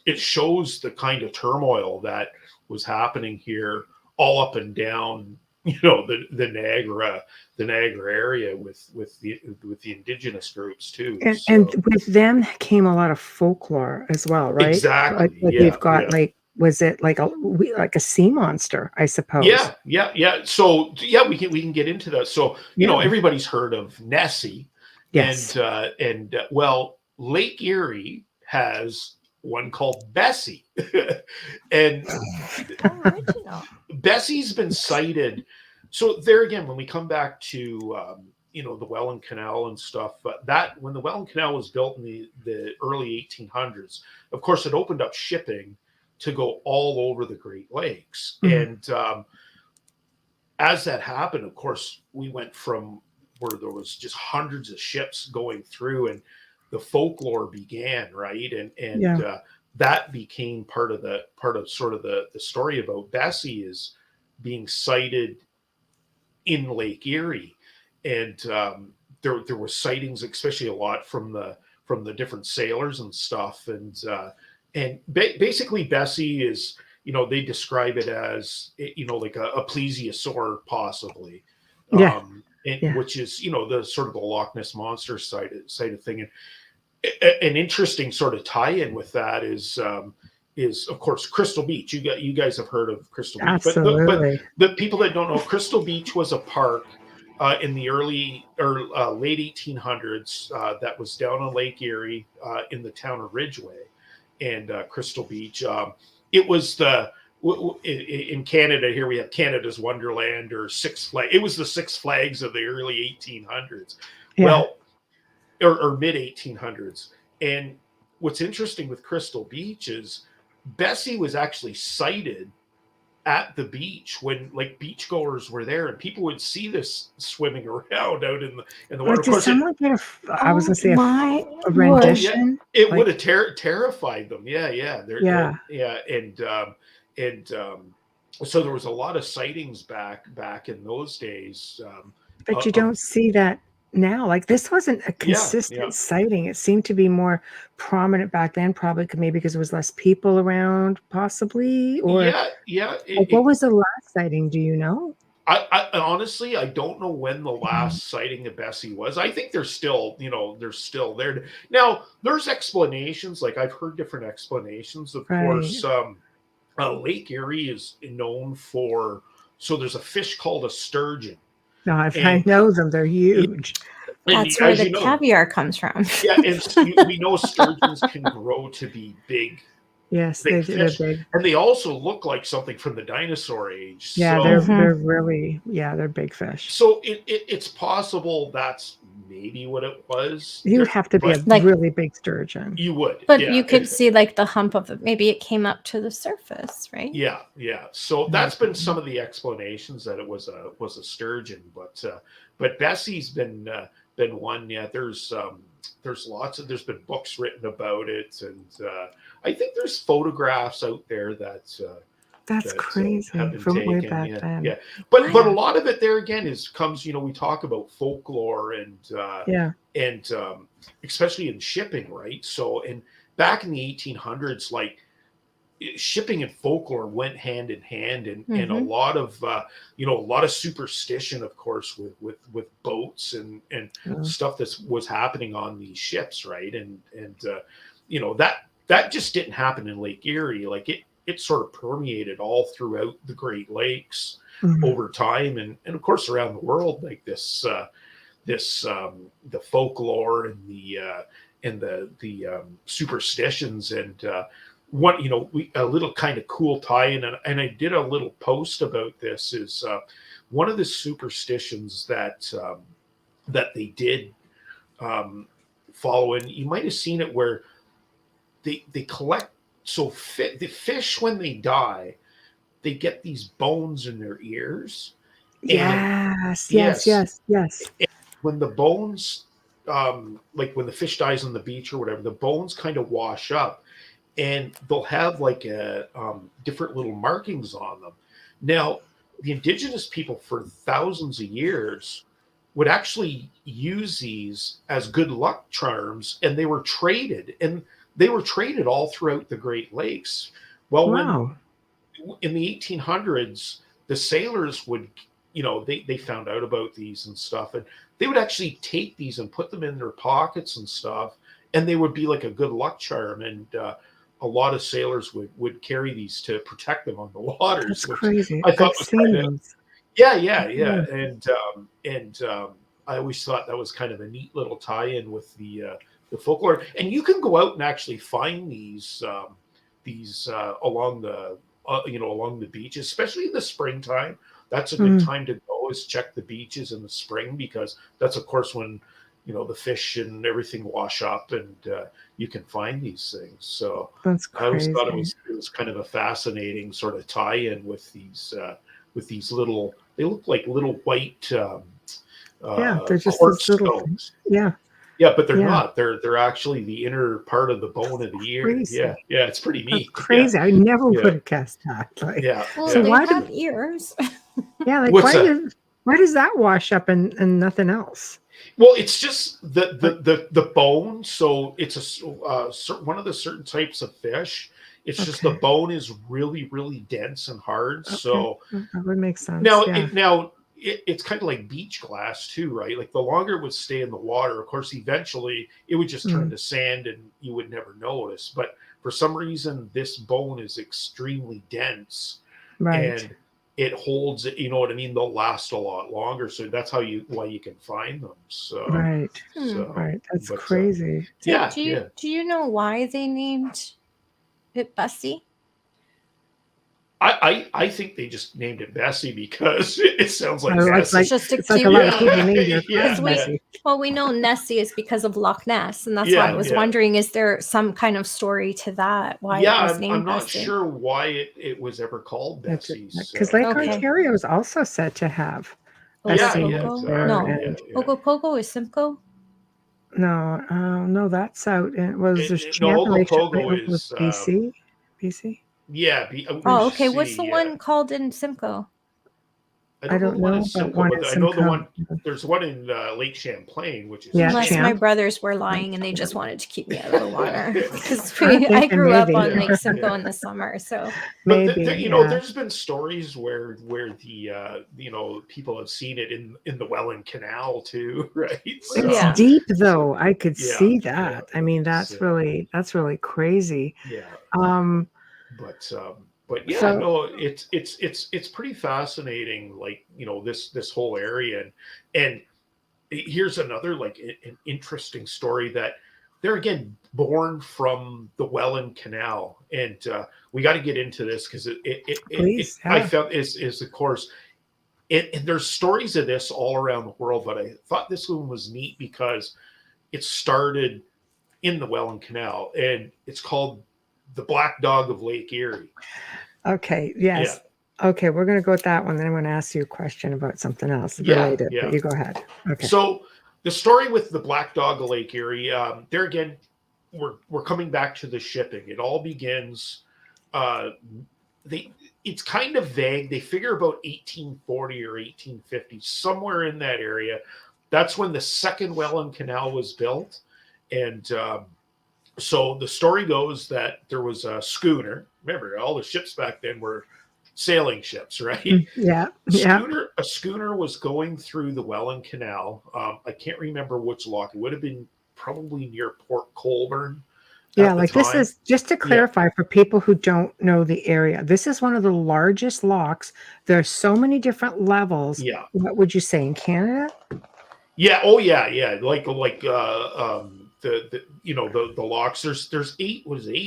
Speaker 4: it shows the kind of turmoil that was happening here all up and down, the Niagara area with the indigenous groups too.
Speaker 2: And with them came a lot of folklore as well, right?
Speaker 4: Exactly.
Speaker 2: Like they've got like was it like a sea monster, I suppose?
Speaker 4: Yeah. So yeah, we can get into that. So everybody's heard of Nessie,
Speaker 2: Yes.
Speaker 4: and well, Lake Erie has one called Bessy, and
Speaker 3: Original.
Speaker 4: Bessy's been cited. So there again, when we come back to the Welland Canal and stuff, that when the Welland Canal was built in the early 1800s, of course, it opened up shipping to go all over the Great Lakes, and as that happened, of course, we went from where there was just hundreds of ships going through, and the folklore began, right? And that became part of sort of the story about Bessy is being sighted in Lake Erie, and there were sightings, especially a lot from the different sailors and stuff, and basically Bessy is, they describe it as, like a plesiosaur possibly, which is, the sort of the Loch Ness monster side of thing. And an interesting sort of tie-in with that is of course Crystal Beach. You guys have heard of Crystal Beach,
Speaker 2: absolutely.
Speaker 4: But the people that don't know, Crystal Beach was a park in the early or late 1800s that was down on Lake Erie in the town of Ridgeway, and Crystal Beach. It was in Canada here we have Canada's Wonderland or Six Flags. It was the Six Flags of the early 1800s. Yeah. Well, or mid 1800s. And what's interesting with Crystal Beach is Bessy was actually sighted at the beach when like beachgoers were there, and people would see this swimming around out in the water.
Speaker 2: Did someone get I was going to say a rendition?
Speaker 4: It would have terrified them. Yeah. And so there was a lot of sightings back in those days.
Speaker 2: But you don't see that now. Like, this wasn't a consistent sighting. It seemed to be more prominent back then, probably maybe because there was less people around, possibly. Or what was the last sighting? Do you know?
Speaker 4: I honestly, I don't know when the last sighting of Bessy was. I think they're still there. Now, there's explanations. Like, I've heard different explanations. Of course, Lake Erie is known for, so there's a fish called a sturgeon.
Speaker 2: No, I know them. They're huge.
Speaker 3: That's where the caviar comes from.
Speaker 4: Yeah, and we know sturgeons can grow to be big.
Speaker 2: Yes, they're big.
Speaker 4: And they also look like something from the dinosaur age.
Speaker 2: Yeah, so, they're really, they're big fish.
Speaker 4: So it's possible that's maybe what it was.
Speaker 2: You'd have to be a really big sturgeon.
Speaker 4: You would.
Speaker 3: But you could see like the hump of it. Maybe it came up to the surface, right?
Speaker 4: Yeah. So that's been some of the explanations that it was a sturgeon. But Bessy's been one. Yeah, there's lots of, there's been books written about it, and I think there's photographs out there that's
Speaker 2: crazy from taken. Way back then.
Speaker 4: Yeah, but a lot of it there again comes. We talk about folklore and especially in shipping, right? So, and back in the 1800s, like, shipping and folklore went hand in hand, and a lot of superstition, of course, with boats and stuff that was happening on these ships, right? And that just didn't happen in Lake Erie. Like, it sort of permeated all throughout the Great Lakes over time, and of course around the world, like this the folklore and the superstitions, and one, a little kind of cool tie-in, and I did a little post about this, is one of the superstitions that they did follow, and you might have seen it, where they collect, so the fish, when they die, they get these bones in their ears.
Speaker 2: Yes.
Speaker 4: And when the bones, like when the fish dies on the beach or whatever, the bones kind of wash up, and they'll have like different little markings on them. Now, the indigenous people for thousands of years would actually use these as good luck charms, and they were traded all throughout the Great Lakes. Well, when in the 1800s, the sailors would, they found out about these and stuff, and they would actually take these and put them in their pockets and stuff, and they would be like a good luck charm. And a lot of sailors would carry these to protect them on the waters.
Speaker 2: That's
Speaker 4: Which
Speaker 2: crazy.
Speaker 4: I thought
Speaker 2: I've
Speaker 4: was
Speaker 2: seen
Speaker 4: kind of,
Speaker 2: those.
Speaker 4: yeah. And I always thought that was kind of a neat little tie-in with the folklore. And you can go out and actually find these along the along the beaches, especially in the springtime. That's a good time to go, is check the beaches in the spring, because that's of course when the fish and everything wash up, and you can find these things. So
Speaker 2: That's
Speaker 4: I always
Speaker 2: crazy.
Speaker 4: thought it was kind of a fascinating sort of tie-in with these little. They look like little white
Speaker 2: They're just
Speaker 4: quartz
Speaker 2: those little
Speaker 4: stones.
Speaker 2: things. Yeah.
Speaker 4: Yeah, but they're
Speaker 2: Yeah.
Speaker 4: not. They're actually the inner part of the bone of the ear.
Speaker 2: Crazy.
Speaker 4: Yeah, it's pretty
Speaker 2: That's
Speaker 4: neat.
Speaker 2: crazy.
Speaker 4: Yeah,
Speaker 2: I never
Speaker 4: yeah,
Speaker 2: would have guessed that. Like,
Speaker 4: yeah.
Speaker 3: Well,
Speaker 2: so
Speaker 3: they
Speaker 2: why
Speaker 3: have ears.
Speaker 2: like
Speaker 4: What's that?
Speaker 2: why does that wash up and nothing else?
Speaker 4: Well, it's just the bone. So it's one of the certain types of fish. It's just the
Speaker 2: Okay.
Speaker 4: bone is really, really dense and hard.
Speaker 2: Okay.
Speaker 4: So
Speaker 2: That would make sense.
Speaker 4: now,
Speaker 2: Yeah.
Speaker 4: it's kind of like beach glass too, right? Like the longer it would stay in the water, of course, eventually it would just turn to sand and you would never notice. But for some reason, this bone is extremely dense,
Speaker 2: Right.
Speaker 4: and it holds it. You know what I mean? They'll last a lot longer. So that's why you can find them. So
Speaker 2: Right.
Speaker 4: so,
Speaker 2: Right. That's
Speaker 4: but
Speaker 2: crazy.
Speaker 3: So
Speaker 4: yeah,
Speaker 3: do you know why they named it Bessy?
Speaker 4: I think they just named it Bessy because it sounds like
Speaker 2: It's
Speaker 4: Bessie.
Speaker 3: It's just a
Speaker 2: it's like a
Speaker 3: cute
Speaker 2: lot of
Speaker 3: name.
Speaker 2: people named their
Speaker 4: Yeah,
Speaker 2: kids Bessie.
Speaker 3: Well, we know Nessie is because of Loch Ness, and that's why I was wondering, is there some kind of story to that, why it was named
Speaker 4: I'm not
Speaker 3: Bessy?
Speaker 4: sure why it was ever called Bessie.
Speaker 2: Because Lake
Speaker 3: Okay.
Speaker 2: Ontario is also said to have
Speaker 3: Ogopogo?
Speaker 2: Bessie
Speaker 3: No.
Speaker 2: and
Speaker 3: Ogopogo is Simcoe?
Speaker 2: no, that's out. And it was the
Speaker 4: No,
Speaker 2: Champlain
Speaker 4: Ogopogo
Speaker 2: was
Speaker 4: is
Speaker 2: BC.
Speaker 3: Oh, okay. What's the one called in Simcoe?
Speaker 4: I don't know the one in Simcoe, but I know the one.
Speaker 2: Simcoe.
Speaker 4: There's one in Lake Champlain, which is
Speaker 3: Unless
Speaker 2: Champ.
Speaker 3: my brothers were lying and they just wanted to keep me out of the water, because
Speaker 2: I'm
Speaker 3: I
Speaker 2: thinking
Speaker 3: grew up
Speaker 2: maybe.
Speaker 3: on Lake Simcoe in the summer. So
Speaker 4: But
Speaker 2: Maybe,
Speaker 4: there's been stories where the people have seen it in the Welland Canal too, right? So,
Speaker 2: It's deep though. I could see
Speaker 4: yeah,
Speaker 2: that. I mean, that's really crazy.
Speaker 4: yeah. But yeah,
Speaker 2: So-
Speaker 4: no, it's pretty fascinating. Like this whole area, and here's another like an interesting story that they're again born from the Welland Canal, and we got to get into this because I felt is of course. And there's stories of this all around the world, but I thought this one was neat because it started in the Welland Canal, and it's called the Black Dog of Lake Erie.
Speaker 2: Okay. Yes. Yeah. Okay. We're going to go with that one. Then I'm going to ask you a question about something else related.
Speaker 4: Yeah.
Speaker 2: But you go ahead. Okay.
Speaker 4: So the story with the Black Dog of Lake Erie, there again, we're coming back to the shipping. It all begins. It's kind of vague. They figure about 1840 or 1850, somewhere in that area. That's when the second Welland Canal was built, and so the story goes that there was a schooner. Remember, all the ships back then were sailing ships, right?
Speaker 2: Yeah.
Speaker 4: A schooner was going through the Welland Canal. I can't remember which lock. It would have been probably near Port Colborne.
Speaker 2: Yeah, like this is, just to clarify for people who don't know the area, this is one of the largest locks. There are so many different levels.
Speaker 4: Yeah.
Speaker 2: What would you say in Canada?
Speaker 4: Yeah. Oh, yeah. Like the locks. There's 8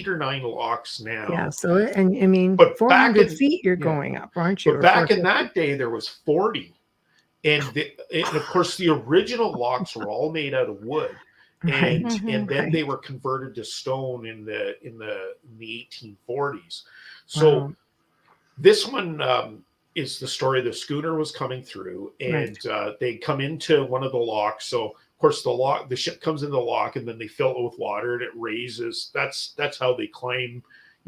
Speaker 4: or 9 locks now.
Speaker 2: Yeah. So and I mean,
Speaker 4: but
Speaker 2: 400 feet you're going up, aren't you?
Speaker 4: But back in that day, there was 40, and of course the original locks were all made out of wood. And then they were converted to stone in the 1840s. So this one is the story. The schooner was coming through, and they come into one of the locks. So of course the ship comes in the lock, and then they fill it with water, and it raises. That's how they climb,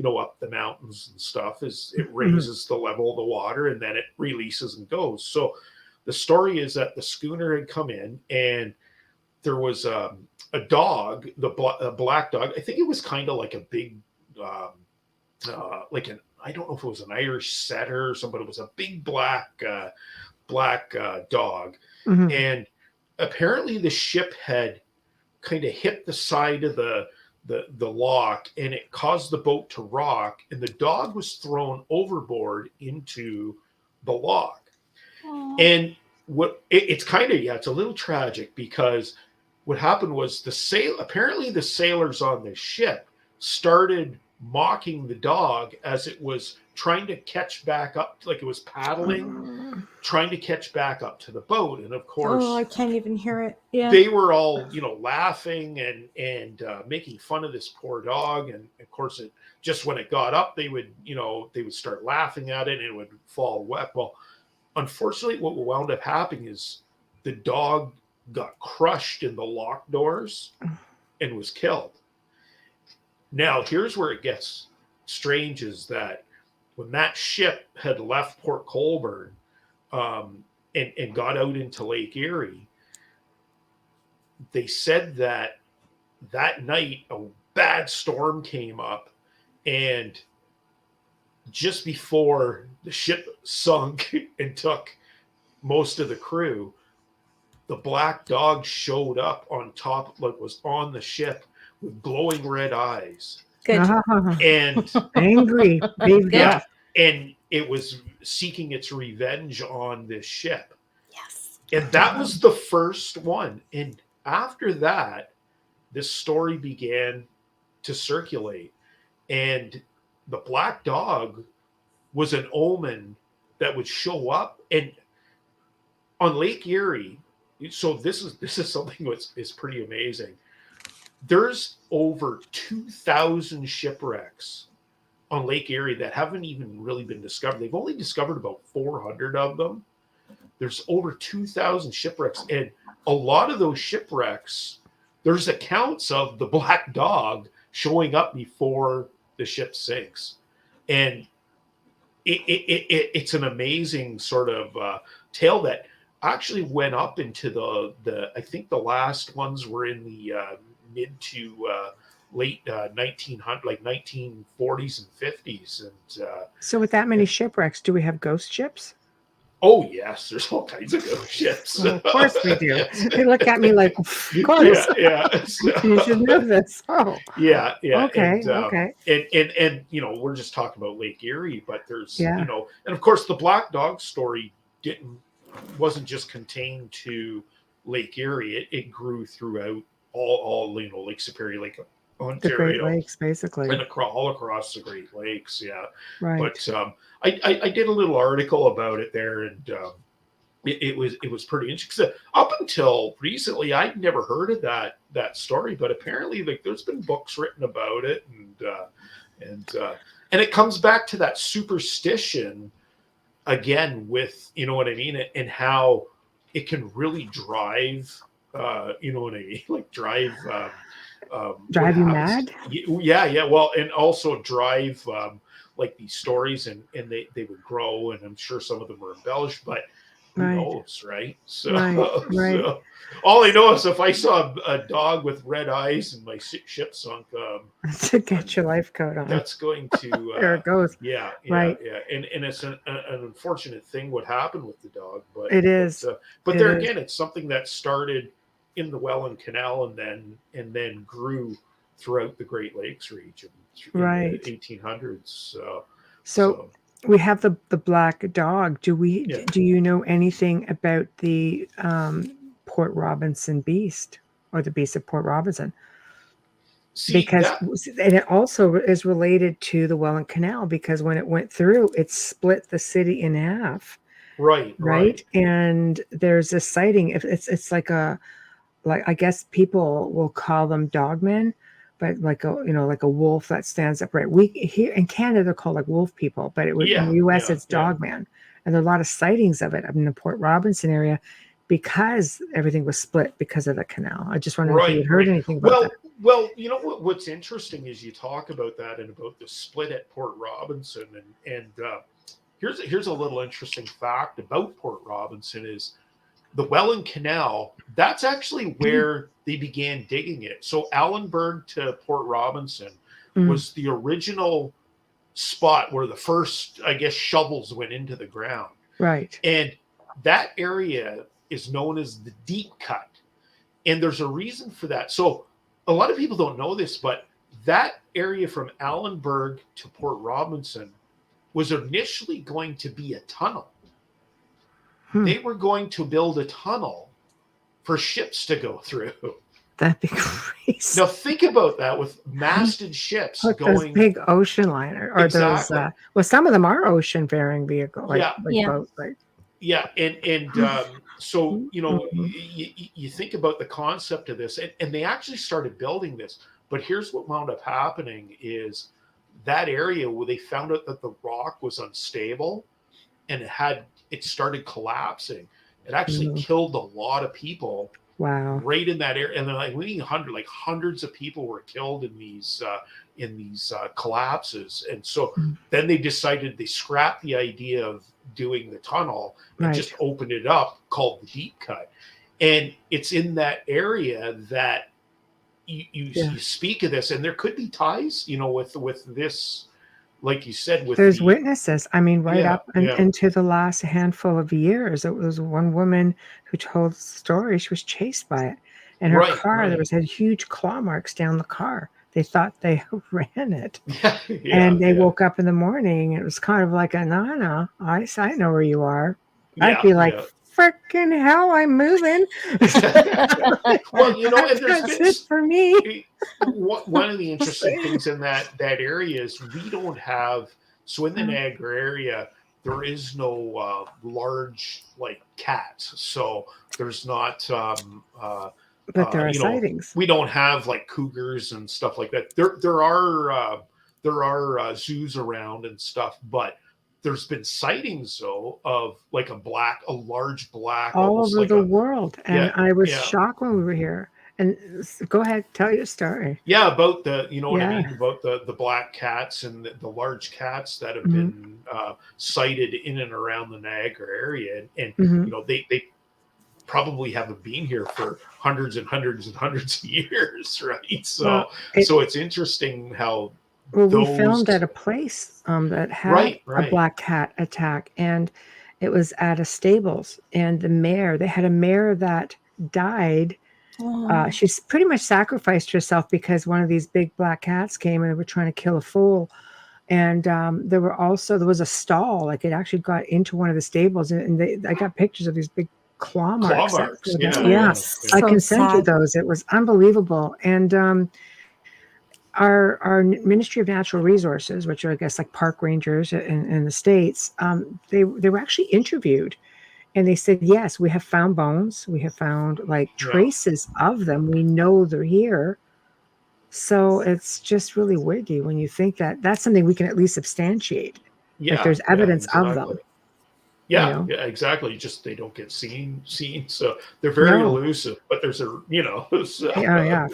Speaker 4: up the mountains and stuff. Is it raises the level of the water, and then it releases and goes. So the story is that the schooner had come in, and there was a dog, a black dog. I think it was kind of like a big, I don't know if it was an Irish setter or something, but it was a big black dog. And apparently the ship had kind of hit the side of the the lock, and it caused the boat to rock, and the dog was thrown overboard into the lock.
Speaker 3: Aw.
Speaker 4: And it's kind of, it's a little tragic, because what happened was apparently the sailors on the ship started mocking the dog as it was trying to catch back up, like it was paddling, trying to catch back up to the boat. And of course,
Speaker 3: I can't even hear it. Yeah.
Speaker 4: they were all, laughing and making fun of this poor dog. And of course, just when it got up, they would start laughing at it, and it would fall wet. Well, unfortunately, what wound up happening is the dog got crushed in the lock doors and was killed. Now, here's where it gets strange, is that when that ship had left Port Colborne and got out into Lake Erie, they said that night a bad storm came up, and just before the ship sunk and took most of the crew, the black dog showed up on top, like was on the ship with glowing red eyes.
Speaker 3: Good.
Speaker 4: And
Speaker 2: Angry.
Speaker 4: yeah, and it was seeking its revenge on this ship.
Speaker 3: Yes.
Speaker 4: And that was the first one. And after that, this story began to circulate. And the black dog was an omen that would show up. And on Lake Erie, so this is something that's pretty amazing. There's over 2,000 shipwrecks on Lake Erie that haven't even really been discovered. They've only discovered about 400 of them. There's over 2,000 shipwrecks, and a lot of those shipwrecks, there's accounts of the black dog showing up before the ship sinks. And it's an amazing sort of tale that actually went up into the I think the last ones were in the mid to late 1900, like 1940s and 50s. And
Speaker 2: so with that many shipwrecks, do we have ghost ships?
Speaker 4: Oh yes, there's all kinds of ghost ships.
Speaker 2: Well, of course we do.
Speaker 4: Yes.
Speaker 2: They look at me like, of course.
Speaker 4: Yeah. So,
Speaker 2: You should know this. Oh,
Speaker 4: yeah.
Speaker 2: Okay,
Speaker 4: And,
Speaker 2: okay.
Speaker 4: And we're just talking about Lake Erie, but there's and of course the black dog story wasn't just contained to Lake Erie. It grew throughout all Lake Superior, Lake Ontario,
Speaker 2: the Great Lakes, basically,
Speaker 4: and all across the Great Lakes. Yeah,
Speaker 2: right.
Speaker 4: But I did a little article about it there, and it was pretty interesting. Up until recently, I'd never heard of that story, but apparently, like, there's been books written about it, and it comes back to that superstition again, with what I mean, and how it can really drive what I mean, like drive
Speaker 2: you mad.
Speaker 4: Yeah, well, and also drive like these stories, and they would grow, and I'm sure some of them were embellished, but who knows, right? So,
Speaker 2: right.
Speaker 4: So all I know is if I saw a dog with red eyes and my ship sunk,
Speaker 2: to get your life coat on,
Speaker 4: that's going to
Speaker 2: there it goes.
Speaker 4: Yeah, and it's an unfortunate thing what happened with the dog, but
Speaker 2: it is.
Speaker 4: But there again, it's something that started in the Welland Canal and then grew throughout the Great Lakes region in the 1800s.
Speaker 2: So we have the black dog. Do you know anything about the Port Robinson beast, or the beast of Port Robinson? Because it also is related to the Welland Canal, because when it went through, it split the city in half. Right. And there's a sighting. It's like I guess people will call them dogmen, but like a wolf that stands upright. We here in Canada they're called like wolf people, but in the US it's dogman. And there are a lot of sightings of it in the Port Robinson area, because everything was split because of the canal. I just wondered if you had heard anything about that.
Speaker 4: Well, what's interesting is you talk about that and about the split at Port Robinson, and here's a little interesting fact about Port Robinson is the Welland Canal. That's actually where they began digging it. So Allenburg to Port Robinson was the original spot where the first, I guess, shovels went into the ground.
Speaker 2: Right.
Speaker 4: And that area is known as the deep cut. And there's a reason for that. So a lot of people don't know this, but that area from Allenburg to Port Robinson was initially going to be a tunnel. They were going to build a tunnel for ships to go through.
Speaker 2: That'd be crazy.
Speaker 4: Now think about that, with masted ships
Speaker 2: Like
Speaker 4: going.
Speaker 2: those big ocean liner, or
Speaker 4: Exactly.
Speaker 2: those. Well, some of them are ocean faring vehicles, like boats, like.
Speaker 4: Yeah, and so you think about the concept of this, and they actually started building this. But here's what wound up happening is that area where they found out that the rock was unstable, and it started collapsing. It actually killed a lot of people.
Speaker 2: Wow!
Speaker 4: Right in that area, and they're like hundreds of people were killed in these collapses. And so then they scrapped the idea of doing the tunnel and just opened it up, called the deep cut. And it's in that area that you speak of this, and there could be ties, with this, like you said, with
Speaker 2: there's witnesses. I mean, up into the last handful of years, it was one woman who told the story. She was chased by it, and her car, there had huge claw marks down the car. They thought they ran it, and they woke up in the morning. It was kind of like I know where you are. I'd be like, freaking hell, I'm moving.
Speaker 4: Well, and
Speaker 2: that's it for me.
Speaker 4: One of the interesting things in that area is we don't have, so in the Niagara area, there is no large cats. So there's not,
Speaker 2: but there are sightings.
Speaker 4: We don't have like cougars and stuff like that. There are zoos around and stuff, but there's been sightings though of like a large black
Speaker 2: all over the world, and I was shocked when we were here. And go ahead, tell your story.
Speaker 4: Yeah, about the what I mean, about the black cats and the large cats that have been sighted in and around the Niagara area, and they probably haven't been here for hundreds and hundreds and hundreds of years, right? So so it's interesting how.
Speaker 2: Well, we filmed at a place that had a black cat attack, and it was at a stables. And they had a mare that died. She's pretty much sacrificed herself because one of these big black cats came and they were trying to kill a foal. And there was a stall, like it actually got into one of the stables, and I got pictures of these big claw marks. I can send you those. It was unbelievable. And our Ministry of Natural Resources, which are, I guess, like park rangers in the States, they were actually interviewed, and they said, yes, we have found bones. We have found traces of them. We know they're here. So it's just really weirdy when you think that that's something we can at least substantiate.
Speaker 4: Yeah,
Speaker 2: there's evidence of them.
Speaker 4: Yeah, exactly. Just they don't get seen. So they're very elusive, but there's a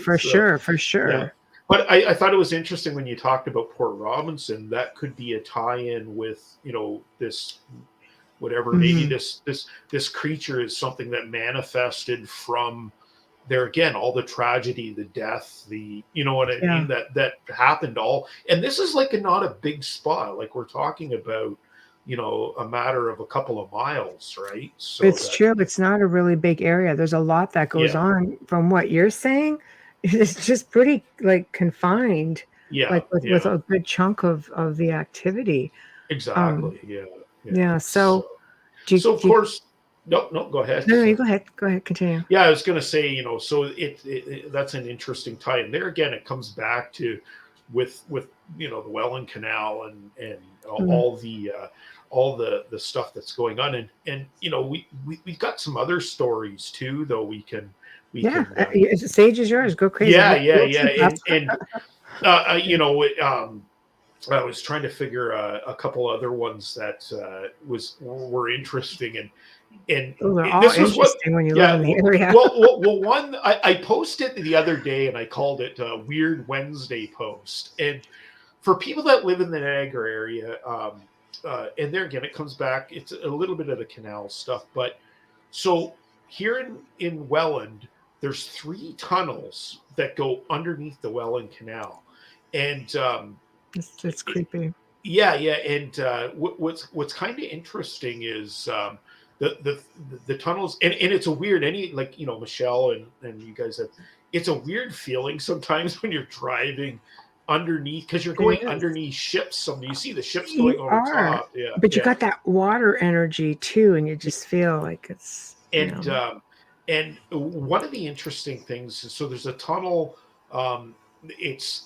Speaker 2: for sure.
Speaker 4: Yeah. But I thought it was interesting when you talked about Port Robinson. That could be a tie-in with this whatever. Maybe this creature is something that manifested from there again. All the tragedy, the death, the what I mean, that happened all. And this is not a big spot. Like we're talking about a matter of a couple of miles, right? So
Speaker 2: it's true. It's not a really big area. There's a lot that goes on. From what you're saying, it's just pretty confined. With a good chunk of the activity.
Speaker 4: Exactly.
Speaker 2: So
Speaker 4: of course, no, go ahead.
Speaker 2: No, you go ahead. Continue.
Speaker 4: Yeah, I was going to say, so it that's an interesting tie. And there again, it comes back to with the Welland Canal and all the stuff that's going on, and we've got some other stories too, though we can
Speaker 2: the stage is yours. Go crazy.
Speaker 4: And I was trying to figure a couple other ones that were interesting, and
Speaker 2: this was interesting when you live in the area.
Speaker 4: well, one I posted the other day, and I called it Weird Wednesday Post. And for people that live in the Niagara area, and there again, it comes back. It's a little bit of the canal stuff, but so here in Welland, there's 3 tunnels that go underneath the Welland Canal, and
Speaker 2: it's creepy.
Speaker 4: And what's kind of interesting is the tunnels, and it's a weird, Michelle and you guys have, it's a weird feeling sometimes when you're driving underneath, because you're going underneath ships. Some you see the ships going
Speaker 2: You
Speaker 4: over
Speaker 2: are,
Speaker 4: top. Yeah,
Speaker 2: but you got that water energy too, and you just feel like it's.
Speaker 4: And one of the interesting things is, so there's a tunnel. It's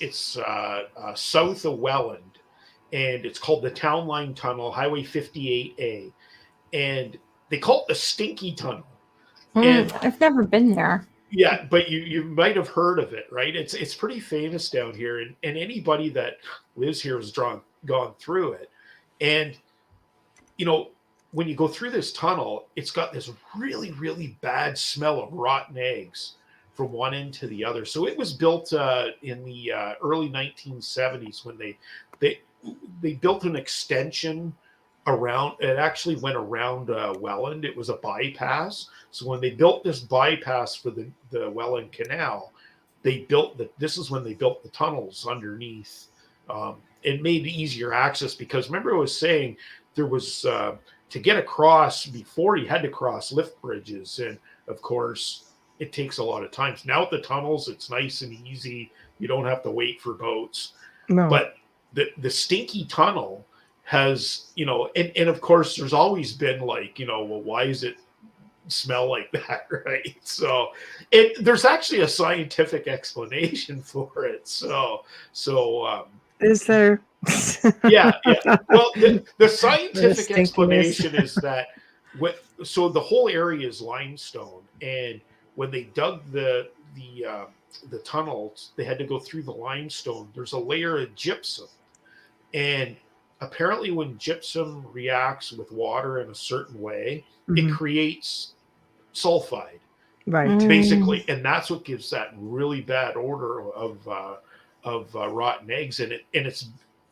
Speaker 4: south of Welland, and it's called the Town Line Tunnel, Highway 58A, and they call it the Stinky Tunnel. And
Speaker 3: I've never been there.
Speaker 4: Yeah, but you might have heard of it, right? It's pretty famous down here, and anybody that lives here has gone through it. And when you go through this tunnel, it's got this really, really bad smell of rotten eggs from one end to the other. So it was built in the early 1970s when they built an extension around. It actually went around Welland. It was a bypass. So when they built this bypass for the Welland Canal, this is when they built the tunnels underneath. It made easier access, because remember I was saying there was to get across before, you had to cross lift bridges, and of course it takes a lot of time. Now with the tunnels, it's nice and easy. You don't have to wait for boats.
Speaker 2: No.
Speaker 4: But the Stinky Tunnel has, and of course there's always been like, well, why is it smell like that, right? So there's actually a scientific explanation for it. So
Speaker 2: is there?
Speaker 4: yeah. Well, the scientific explanation is that so the whole area is limestone, and when they dug the tunnels, they had to go through the limestone. There's a layer of gypsum, and apparently when gypsum reacts with water in a certain way, it creates sulfide,
Speaker 2: right?
Speaker 4: Basically, and that's what gives that really bad odor of rotten eggs, and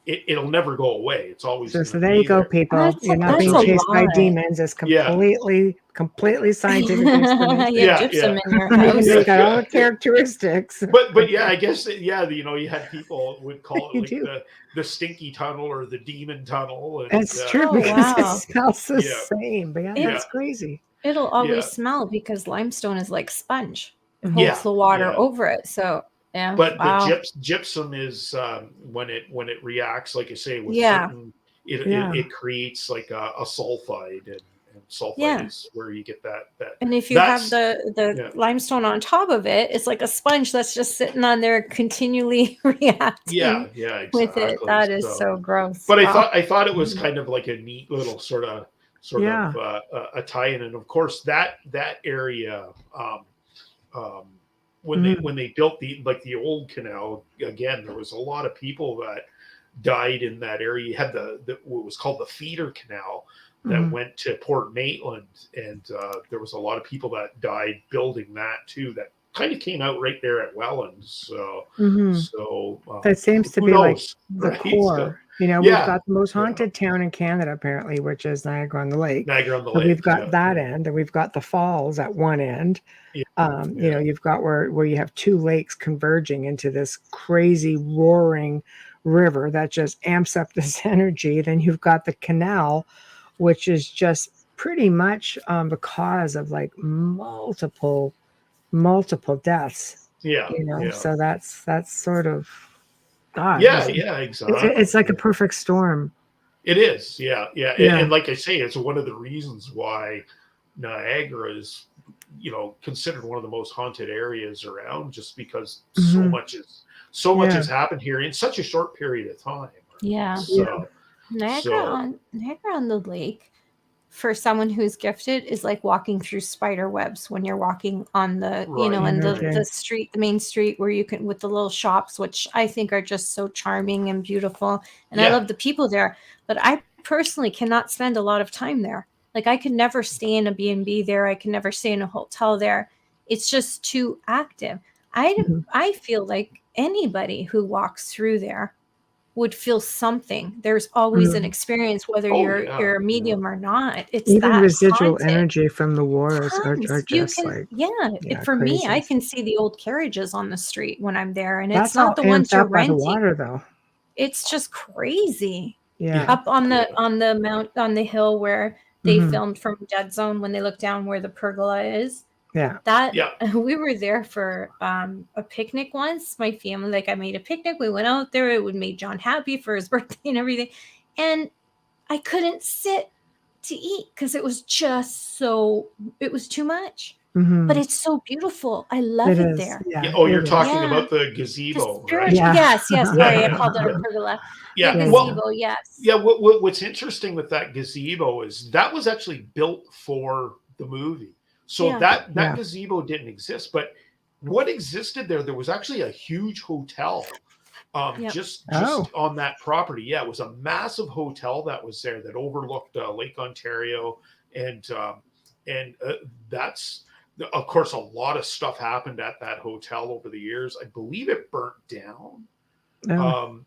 Speaker 4: it'll never go away. It's always
Speaker 2: so there you go, people. You're not being chased by demons. It's completely scientific explanation.
Speaker 3: Gypsum in your house.
Speaker 2: They got all the characteristics.
Speaker 4: But yeah, I guess you had people would call it like the Stinky Tunnel or the Demon Tunnel. And,
Speaker 2: it's true, because it smells the same. But that's crazy.
Speaker 3: It'll always smell, because limestone is like sponge. It holds the water over it. So yeah.
Speaker 4: But the gypsum is when it reacts, like I say, with certain, it creates like a sulfide, and sulfide is where you get that.
Speaker 3: And if you have the limestone on top of it, it's like a sponge that's just sitting on there continually reacting.
Speaker 4: Exactly.
Speaker 3: With it. That is so gross.
Speaker 4: But I thought it was kind of like a neat little sort of a tie-in, and of course that area. When they built the old canal, again, there was a lot of people that died in that area. You had what was called the feeder canal that went to Port Maitland, and there was a lot of people that died building that too. That kind of came out right there at Welland. So
Speaker 2: that seems to be like the core. We've got the most haunted town in Canada, apparently, which is Niagara on the Lake.
Speaker 4: So
Speaker 2: we've got that end, and we've got the falls at one end. You've got where you have two lakes converging into this crazy roaring river that just amps up this energy. Then you've got the canal, which is just pretty much the cause of like multiple deaths. So that's sort of God.
Speaker 4: Exactly.
Speaker 2: It's like a perfect storm.
Speaker 4: It is, and like I say, it's one of the reasons why Niagara is, considered one of the most haunted areas around, just because so much has happened here in such a short period of time.
Speaker 3: Niagara on the Lake, for someone who's gifted, is like walking through spider webs when you're walking on the the street, the main street, where you can, with the little shops, which I think are just so charming and beautiful, and I love the people there. But I personally cannot spend a lot of time there. Like, I could never stay in a B&B there. I can never stay in a hotel there. It's just too active. I feel like anybody who walks through there would feel something. There's always an experience, whether you're a medium or not. It's
Speaker 2: even
Speaker 3: that
Speaker 2: residual
Speaker 3: haunted.
Speaker 2: Energy from the wars are just
Speaker 3: for
Speaker 2: crazy.
Speaker 3: me, I can see the old carriages on the street when I'm there, and
Speaker 2: that's
Speaker 3: it's not the ones you're renting.
Speaker 2: The water, though.
Speaker 3: It's just crazy.
Speaker 2: Yeah.
Speaker 3: Up on the hill where they filmed from Dead Zone, when they look down where the pergola is.
Speaker 2: Yeah.
Speaker 3: That we were there for a picnic once. My family, like I made a picnic. We went out there. It would make John happy for his birthday and everything. And I couldn't sit to eat because it was just it was too much.
Speaker 2: Mm-hmm.
Speaker 3: But it's so beautiful. I love it there.
Speaker 2: Yeah.
Speaker 4: Oh, you're talking about the gazebo, right?
Speaker 2: Yeah.
Speaker 3: Yes. Sorry, I called it a pergola.
Speaker 4: Yeah.
Speaker 3: The gazebo, yes.
Speaker 4: Yeah. What's interesting with that gazebo is that was actually built for the movie. So that gazebo didn't exist. But what existed there was actually a huge hotel just on that property. Yeah, it was a massive hotel that was there that overlooked Lake Ontario. And that's, of course, a lot of stuff happened at that hotel over the years. I believe it burnt down in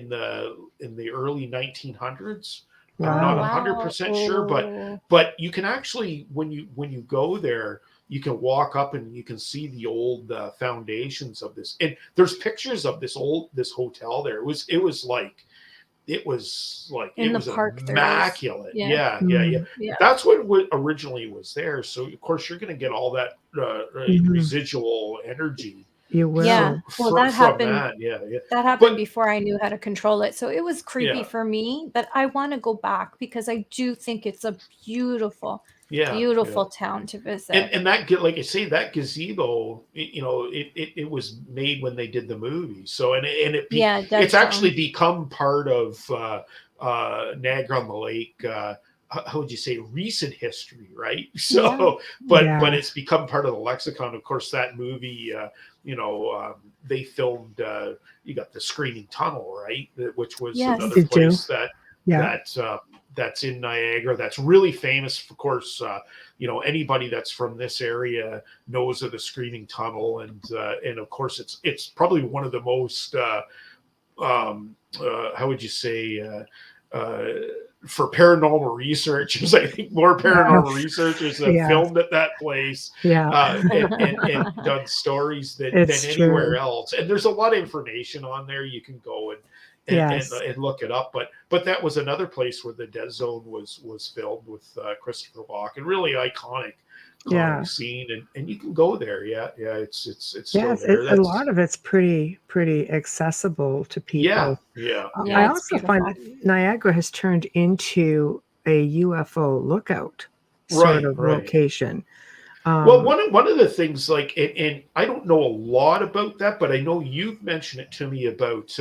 Speaker 4: the early 1900s. I'm not 100% sure, but you can actually, when you go there, you can walk up and you can see the old foundations of this. And there's pictures of this hotel there. It was immaculate. Yeah. That's what originally was there. So of course you're going to get all that residual energy.
Speaker 2: You will.
Speaker 3: Yeah. Well, that happened. That happened before I knew how to control it. So it was creepy for me, but I want to go back because I do think it's a beautiful town to visit.
Speaker 4: And that, like I say, that gazebo, it was made when they did the movie. So it's actually become part of Niagara on the Lake. How would you say, recent history, right? So, but it's become part of the lexicon. Of course, that movie, they filmed. You got the Screaming Tunnel, right? Which was another place that's in Niagara. That's really famous. Of course, anybody that's from this area knows of the Screaming Tunnel, and of course, it's probably one of the most. How would you say? For paranormal researchers, I think more paranormal researchers have filmed at that place and done stories than anywhere else. And there's a lot of information on there. You can go and look it up. But that was another place where the Dead Zone was filmed with Christopher Walken. Really iconic scene, and you can go there. It's still there.
Speaker 2: A lot of it's pretty accessible to people. I also find that Niagara has turned into a UFO lookout sort of location.
Speaker 4: Well, one of the things, like, and I don't know a lot about that, but I know you've mentioned it to me about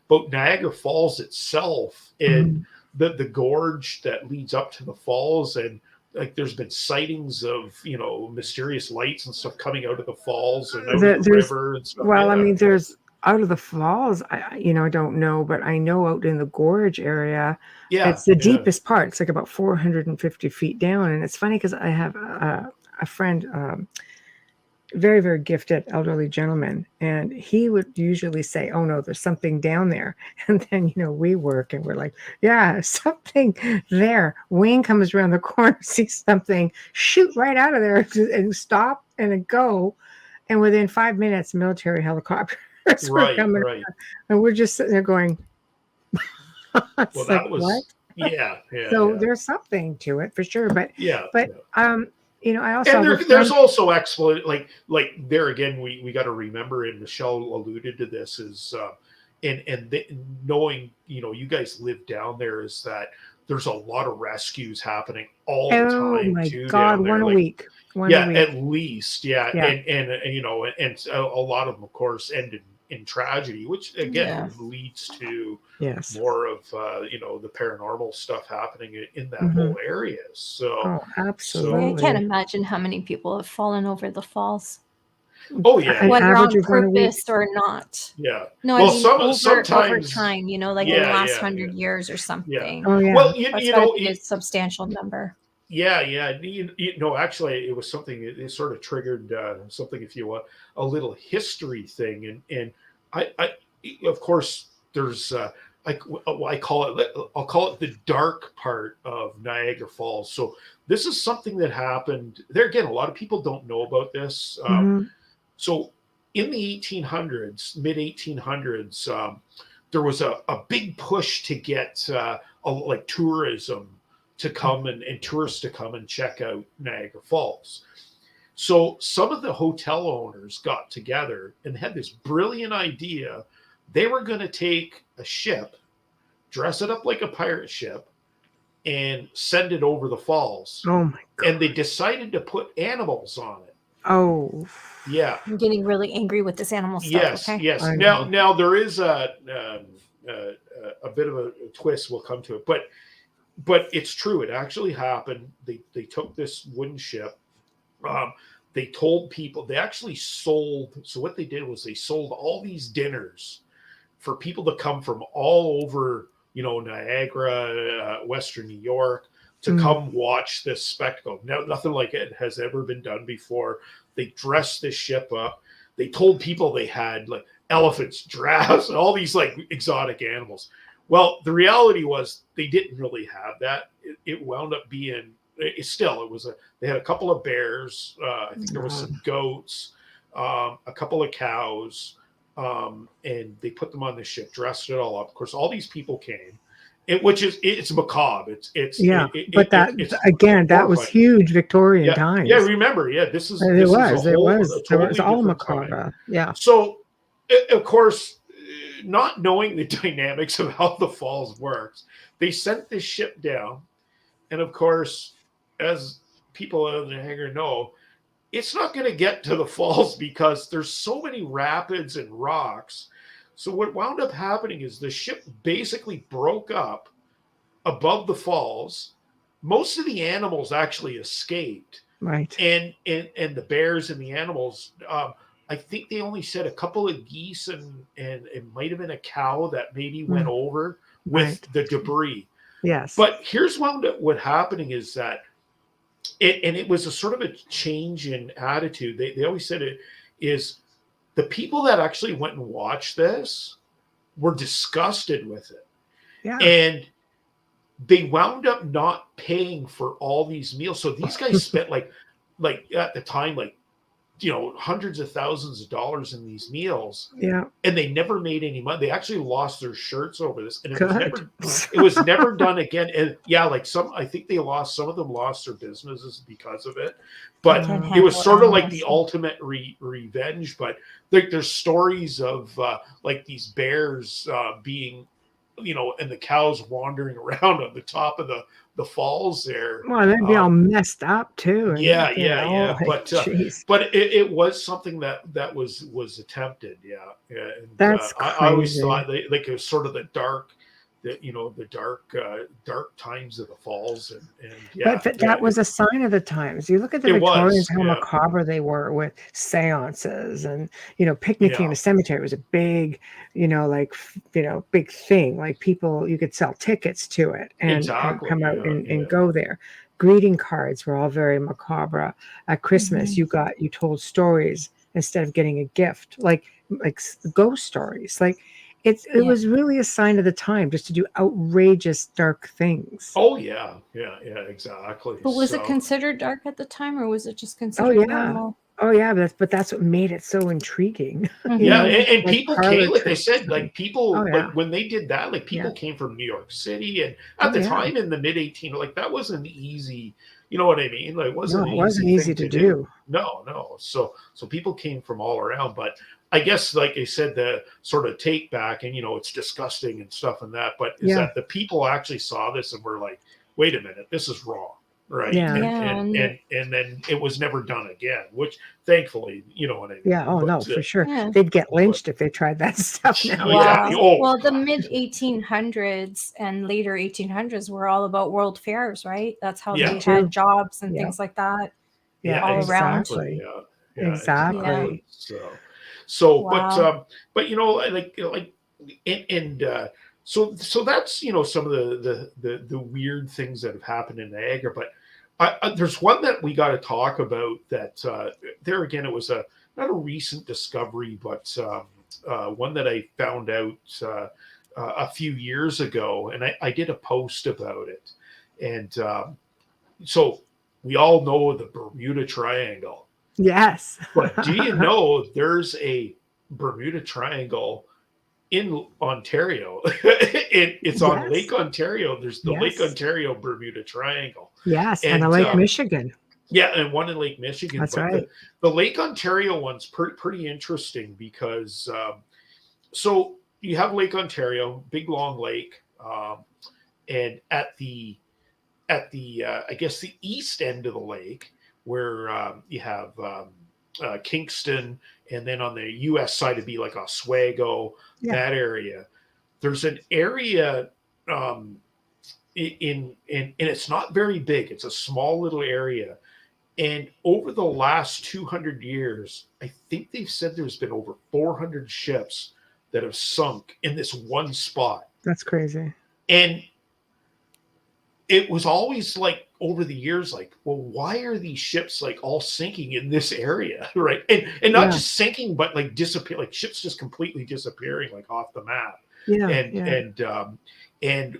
Speaker 4: Niagara Falls itself and the gorge that leads up to the falls. And like, there's been sightings of, mysterious lights and stuff coming out of the falls and out of the river and stuff.
Speaker 2: Well, I mean, there's out of the falls, I don't know, but I know out in the gorge area, it's the deepest part. It's like about 450 feet down. And it's funny because I have a friend, very, very gifted elderly gentleman, and he would usually say, "Oh no, there's something down there." And then we work and we're like, "Yeah, something there." Wayne comes around the corner, sees something, shoot right out of there and stop and go, and within 5 minutes, military helicopters were coming around, and we're just sitting there going,
Speaker 4: "Well,
Speaker 2: that was what?" So there's something to it for sure, but I also
Speaker 4: there's also like there again, we got to remember, and Michelle alluded to this, is knowing you guys live down there, is that there's a lot of rescues happening all the time.
Speaker 2: Oh my
Speaker 4: too,
Speaker 2: God, one a week.
Speaker 4: At least, and a lot of them, of course, end in tragedy, which again leads to more of the paranormal stuff happening in that whole area. So
Speaker 2: absolutely,
Speaker 3: I can't imagine how many people have fallen over the falls.
Speaker 4: Oh yeah,
Speaker 3: whether on purpose or not.
Speaker 4: Yeah.
Speaker 3: No,
Speaker 4: well,
Speaker 3: I mean,
Speaker 4: sometimes
Speaker 3: over time, like in the last 100 years or something.
Speaker 2: Oh yeah.
Speaker 4: Well,
Speaker 3: a substantial number.
Speaker 4: Yeah. Actually, it was something. It sort of triggered something, if you want, a little history thing, and I of course, there's I'll call it the dark part of Niagara Falls. So this is something that happened there. Again, a lot of people don't know about this. So in the 1800s, mid 1800s, there was a big push to get like tourism to come and tourists to come and check out Niagara Falls. So some of the hotel owners got together and had this brilliant idea. They were going to take a ship, dress it up like a pirate ship, and send it over the falls.
Speaker 2: Oh my God.
Speaker 4: And they decided to put animals on it.
Speaker 2: Oh.
Speaker 4: Yeah.
Speaker 3: I'm getting really angry with this animal stuff.
Speaker 4: Yes,
Speaker 3: okay?
Speaker 4: yes. Now there is a bit of a twist. We'll come to it, but it's true. It actually happened. They took this wooden ship. They told people, they actually sold. So what they did was they sold all these dinners for people to come from all over, Niagara, Western New York, to come watch this spectacle. Now, nothing like it has ever been done before. They dressed this ship up. They told people they had like elephants, giraffes, and all these like exotic animals. Well, the reality was they didn't really have that. It wound up being, they had a couple of bears. I think there was some goats, a couple of cows, and they put them on the ship, dressed it all up. Of course, all these people came. It's macabre.
Speaker 2: That was huge Victorian times.
Speaker 4: Yeah, remember, this is
Speaker 2: it was all macabre.
Speaker 4: Time.
Speaker 2: Yeah.
Speaker 4: So, of course, not knowing the dynamics of how the falls works, they sent this ship down, and of course, as people in Niagara know, it's not going to get to the falls because there's so many rapids and rocks. So what wound up happening is the ship basically broke up above the falls. Most of the animals actually escaped.
Speaker 2: Right.
Speaker 4: And the bears and the animals, I think they only said a couple of geese and it might have been a cow that maybe went over with the debris.
Speaker 2: Yes.
Speaker 4: But here's what happening is that it was a sort of a change in attitude. They always said it is the people that actually went and watched this were disgusted with it.
Speaker 2: Yeah.
Speaker 4: And they wound up not paying for all these meals. So these guys spent like at the time, hundreds of thousands of dollars in these meals.
Speaker 2: Yeah.
Speaker 4: And they never made any money. They actually lost their shirts over this. And it was never done again. And I think some of them lost their businesses because of it. But it was sort of like the ultimate revenge. But there's stories of these bears being, and the cows wandering around on the top of the falls there.
Speaker 2: Well, they'd be all messed up too.
Speaker 4: Yeah. But it was something that was attempted. Yeah. And,
Speaker 2: that's crazy.
Speaker 4: I always thought it was sort of the dark times of the falls,
Speaker 2: but that was a sign of the times. You look at the Victorians, how macabre they were with seances and picnicking in a cemetery was a big big thing. Like people, you could sell tickets to it and come out and go there. Greeting cards were all very macabre. At Christmas, you told stories instead of getting a gift, like ghost stories. It was really a sign of the time just to do outrageous, dark things.
Speaker 4: Oh, yeah, exactly.
Speaker 3: But was it considered dark at the time, or was it just considered normal?
Speaker 2: Oh, yeah, but that's what made it so intriguing.
Speaker 4: Yeah, and people came, like they said, people, when they did that, people came from New York City, and at the time in the mid-1800s, that wasn't easy. You know what I mean? It wasn't easy to do. No. So people came from all around, but I guess, like I said, the sort of take back and, it's disgusting and stuff and that, but is that the people actually saw this and were like, wait a minute, this is wrong. Right.
Speaker 2: Yeah.
Speaker 4: And then it was never done again, which thankfully, you know what I mean?
Speaker 2: Yeah. Oh, no, for sure. Yeah. They'd get lynched if they tried that stuff now.
Speaker 3: Wow. Yeah. Well, the mid 1800s and later 1800s were all about world fairs, right? That's how they had jobs and things like that.
Speaker 2: Yeah.
Speaker 3: All around.
Speaker 2: Yeah, exactly.
Speaker 4: So, wow. but so that's some of the weird things that have happened in Niagara. But there's one that we got to talk about. That there again, it was not a recent discovery, but one that I found out a few years ago, and I did a post about it. And so we all know the Bermuda Triangle.
Speaker 2: Yes.
Speaker 4: But do you know there's a Bermuda Triangle in Ontario? It's on Lake Ontario. There's the Lake Ontario Bermuda Triangle.
Speaker 2: Yes, and Lake Michigan.
Speaker 4: Yeah, and one in Lake Michigan.
Speaker 2: That's
Speaker 4: but
Speaker 2: right.
Speaker 4: the Lake Ontario one's pretty interesting because so you have Lake Ontario, big long lake, and at the I guess the east end of the lake, where you have Kingston, and then on the U.S. side it'd be like Oswego, that area. There's an area and it's not very big. It's a small little area. And over the last 200 years, I think they've said there's been over 400 ships that have sunk in this one spot.
Speaker 2: That's crazy.
Speaker 4: And it was always like over the years, like, well, why are these ships like all sinking in this area, right? And not just sinking, but like disappear, like ships just completely disappearing, like off the map. And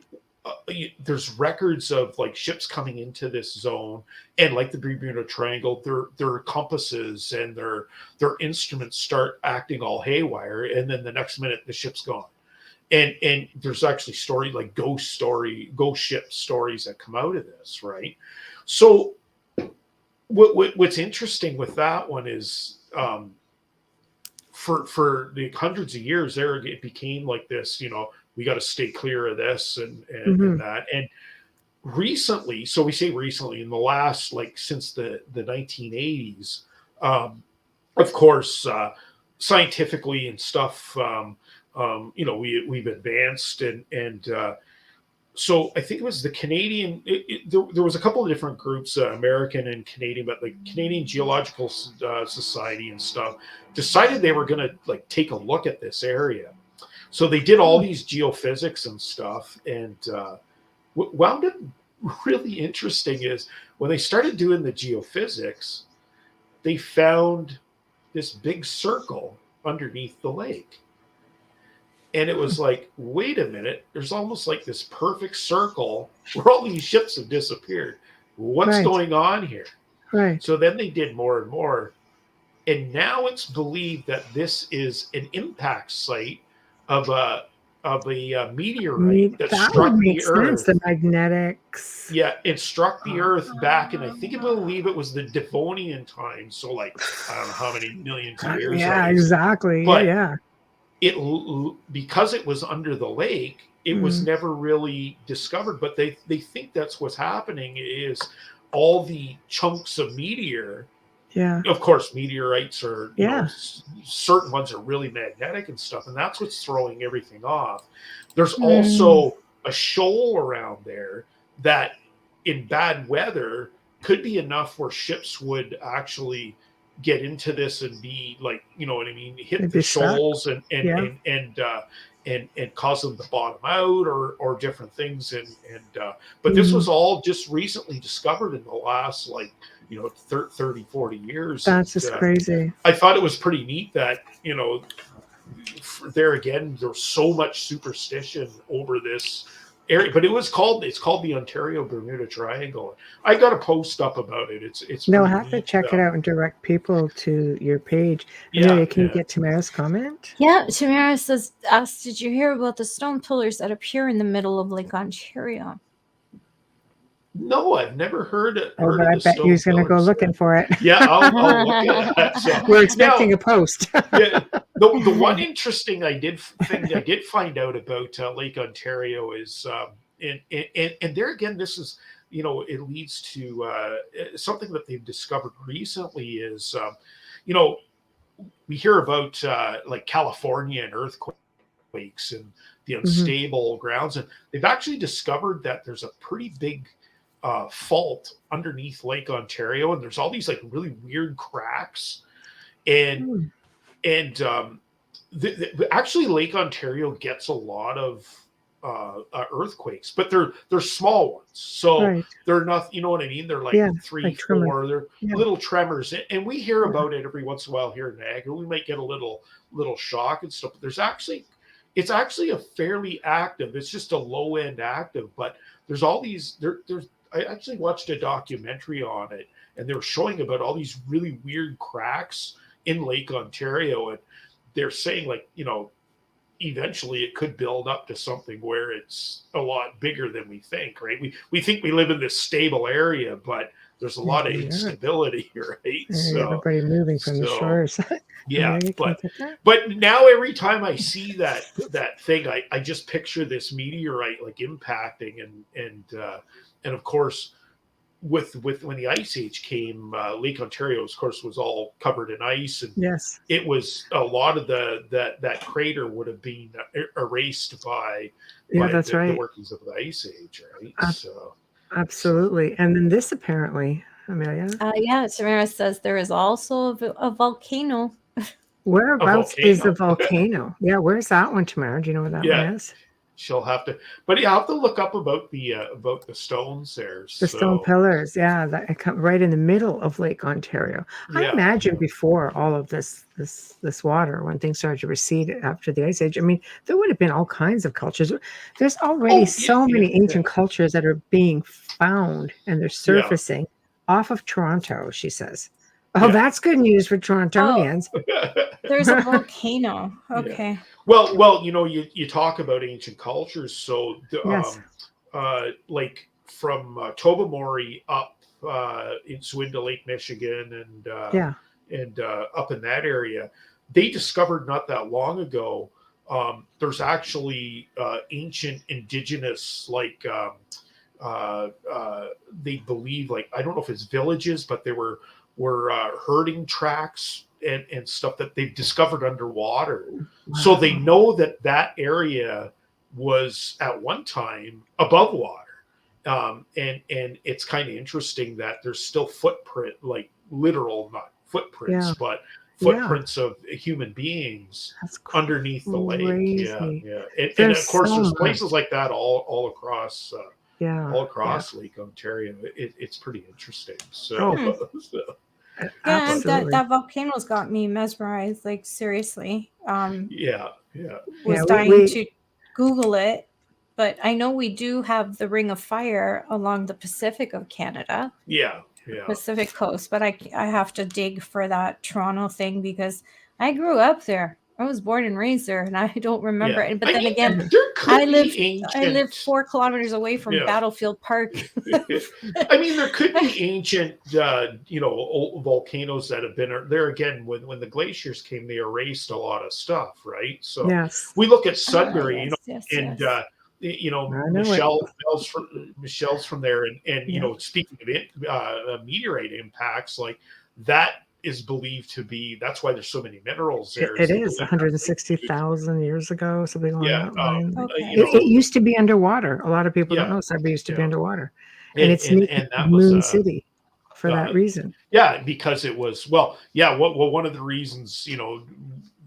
Speaker 4: there's records of like ships coming into this zone, and like the Bermuda Triangle, their compasses and their instruments start acting all haywire, and then the next minute the ship's gone. And there's actually ghost ship stories that come out of this, right? So what's interesting with that one is for the hundreds of years there, it became like this, we got to stay clear of this and that. And recently, so we say recently, in the last, like since the 1980s, of course, scientifically and stuff, we've advanced and so I think it was the Canadian. There was a couple of different groups, American and Canadian, but the Canadian Geological Society and stuff decided they were going to like take a look at this area. So they did all these geophysics and stuff, and what wound up really interesting is when they started doing the geophysics, they found this big circle underneath the lake. And it was like, wait a minute, there's almost like this perfect circle where all these ships have disappeared. What's going on here?
Speaker 2: Right.
Speaker 4: So then they did more and more. And now it's believed that this is an impact site of a meteorite that struck the Earth.
Speaker 2: The magnetics.
Speaker 4: Yeah, it struck the Earth back, and I believe it was the Devonian time. So like, I don't know how many millions of years.
Speaker 2: Yeah, exactly.
Speaker 4: But
Speaker 2: yeah.
Speaker 4: Because it was under the lake, it was never really discovered. But they think that's what's happening is all the chunks of meteor.
Speaker 2: Yeah.
Speaker 4: Of course, meteorites are, certain ones are really magnetic and stuff, and that's what's throwing everything off. There's also a shoal around there that in bad weather could be enough where ships would actually get into this and be like, you know what I mean, hit the shoals and cause them to bottom out or different things. But this was all just recently discovered in the last 30, 40 years.
Speaker 2: That's just crazy.
Speaker 4: I thought it was pretty neat that, there again, there's so much superstition over this area, but it's called the Ontario Bermuda Triangle. I got a post up about it. It's
Speaker 2: no, I have to check it out and direct people to your page. Can you get Tamara's comment?
Speaker 3: Yeah, Tamara asks, did you hear about the stone pillars that appear in the middle of Lake Ontario?
Speaker 4: No, I've never heard it.
Speaker 2: But I bet you're going to go looking for it.
Speaker 4: Yeah, I'll look at that. So,
Speaker 2: we're expecting a post.
Speaker 4: The one interesting thing I did find out about Lake Ontario is, and there again, this is, it leads to something that they've discovered recently is, we hear about like California and earthquakes and the unstable grounds, and they've actually discovered that there's a pretty big fault underneath Lake Ontario, and there's all these like really weird cracks, and actually Lake Ontario gets a lot of earthquakes, but they're small ones, so they're not, you know what I mean, they're like 3, like 4, they're little tremors, and we hear about it every once in a while here in Niagara. We might get a little shock and stuff, but it's actually a fairly active, it's just a low end active, but there's all these I actually watched a documentary on it, and they were showing about all these really weird cracks in Lake Ontario, and they're saying, like, eventually it could build up to something where it's a lot bigger than we think, right? We think we live in this stable area, but there's a lot of instability, right?
Speaker 2: Everybody moving from the shores.
Speaker 4: Yeah, but now every time I see that thing, I just picture this meteorite like impacting, and of course, with when the Ice Age came, Lake Ontario, of course, was all covered in ice, and it was a lot of that crater would have been erased by the workings of the Ice Age, right?
Speaker 2: Absolutely, and then this apparently, Amelia.
Speaker 3: Samara says there is also a volcano.
Speaker 2: Whereabouts is the volcano? Yeah, where's that one, Tamara? Do you know where that one is?
Speaker 4: She'll have to, but you have to look up about the stones there.
Speaker 2: The stone pillars, that come right in the middle of Lake Ontario. I imagine before all of this water, when things started to recede after the Ice Age, I mean, there would have been all kinds of cultures. There's already so many ancient cultures that are being found, and they're surfacing off of Toronto, she says. Oh, that's good news for Torontonians.
Speaker 3: There's a volcano. Okay.
Speaker 4: Yeah. Well, you talk about ancient cultures, so like from Tobermory up into Lake Michigan and up in that area, they discovered not that long ago. There's actually ancient indigenous they believe, like, I don't know if it's villages, but they were herding tracks and stuff that they've discovered underwater. Wow. So they know that area was at one time above water. And it's kind of interesting that there's still footprint, like literal, not footprints, but footprints of human beings underneath the lake. And of course, there's places like that all across Lake Ontario. It's pretty interesting.
Speaker 3: And that volcano's got me mesmerized, like, seriously. Was dying to Google it, but I know we do have the Ring of Fire along the Pacific of Canada. Pacific coast, but I have to dig for that Toronto thing because I grew up there. I was born and raised there, and I don't remember it. But then again, I live 4 kilometers away from Battlefield Park.
Speaker 4: I mean, there could be ancient, old volcanoes that have been there. Again, when the glaciers came, they erased a lot of stuff, right? So we look at Sudbury, Michelle's from there, and speaking of it, meteorite impacts, like that is believed to be, that's why there's so many minerals there.
Speaker 2: It is 160,000 years ago, something along that line. It used to be underwater. A lot of people don't know Sudbury used to be underwater, and it's Moon City for that reason.
Speaker 4: Because it was one of the reasons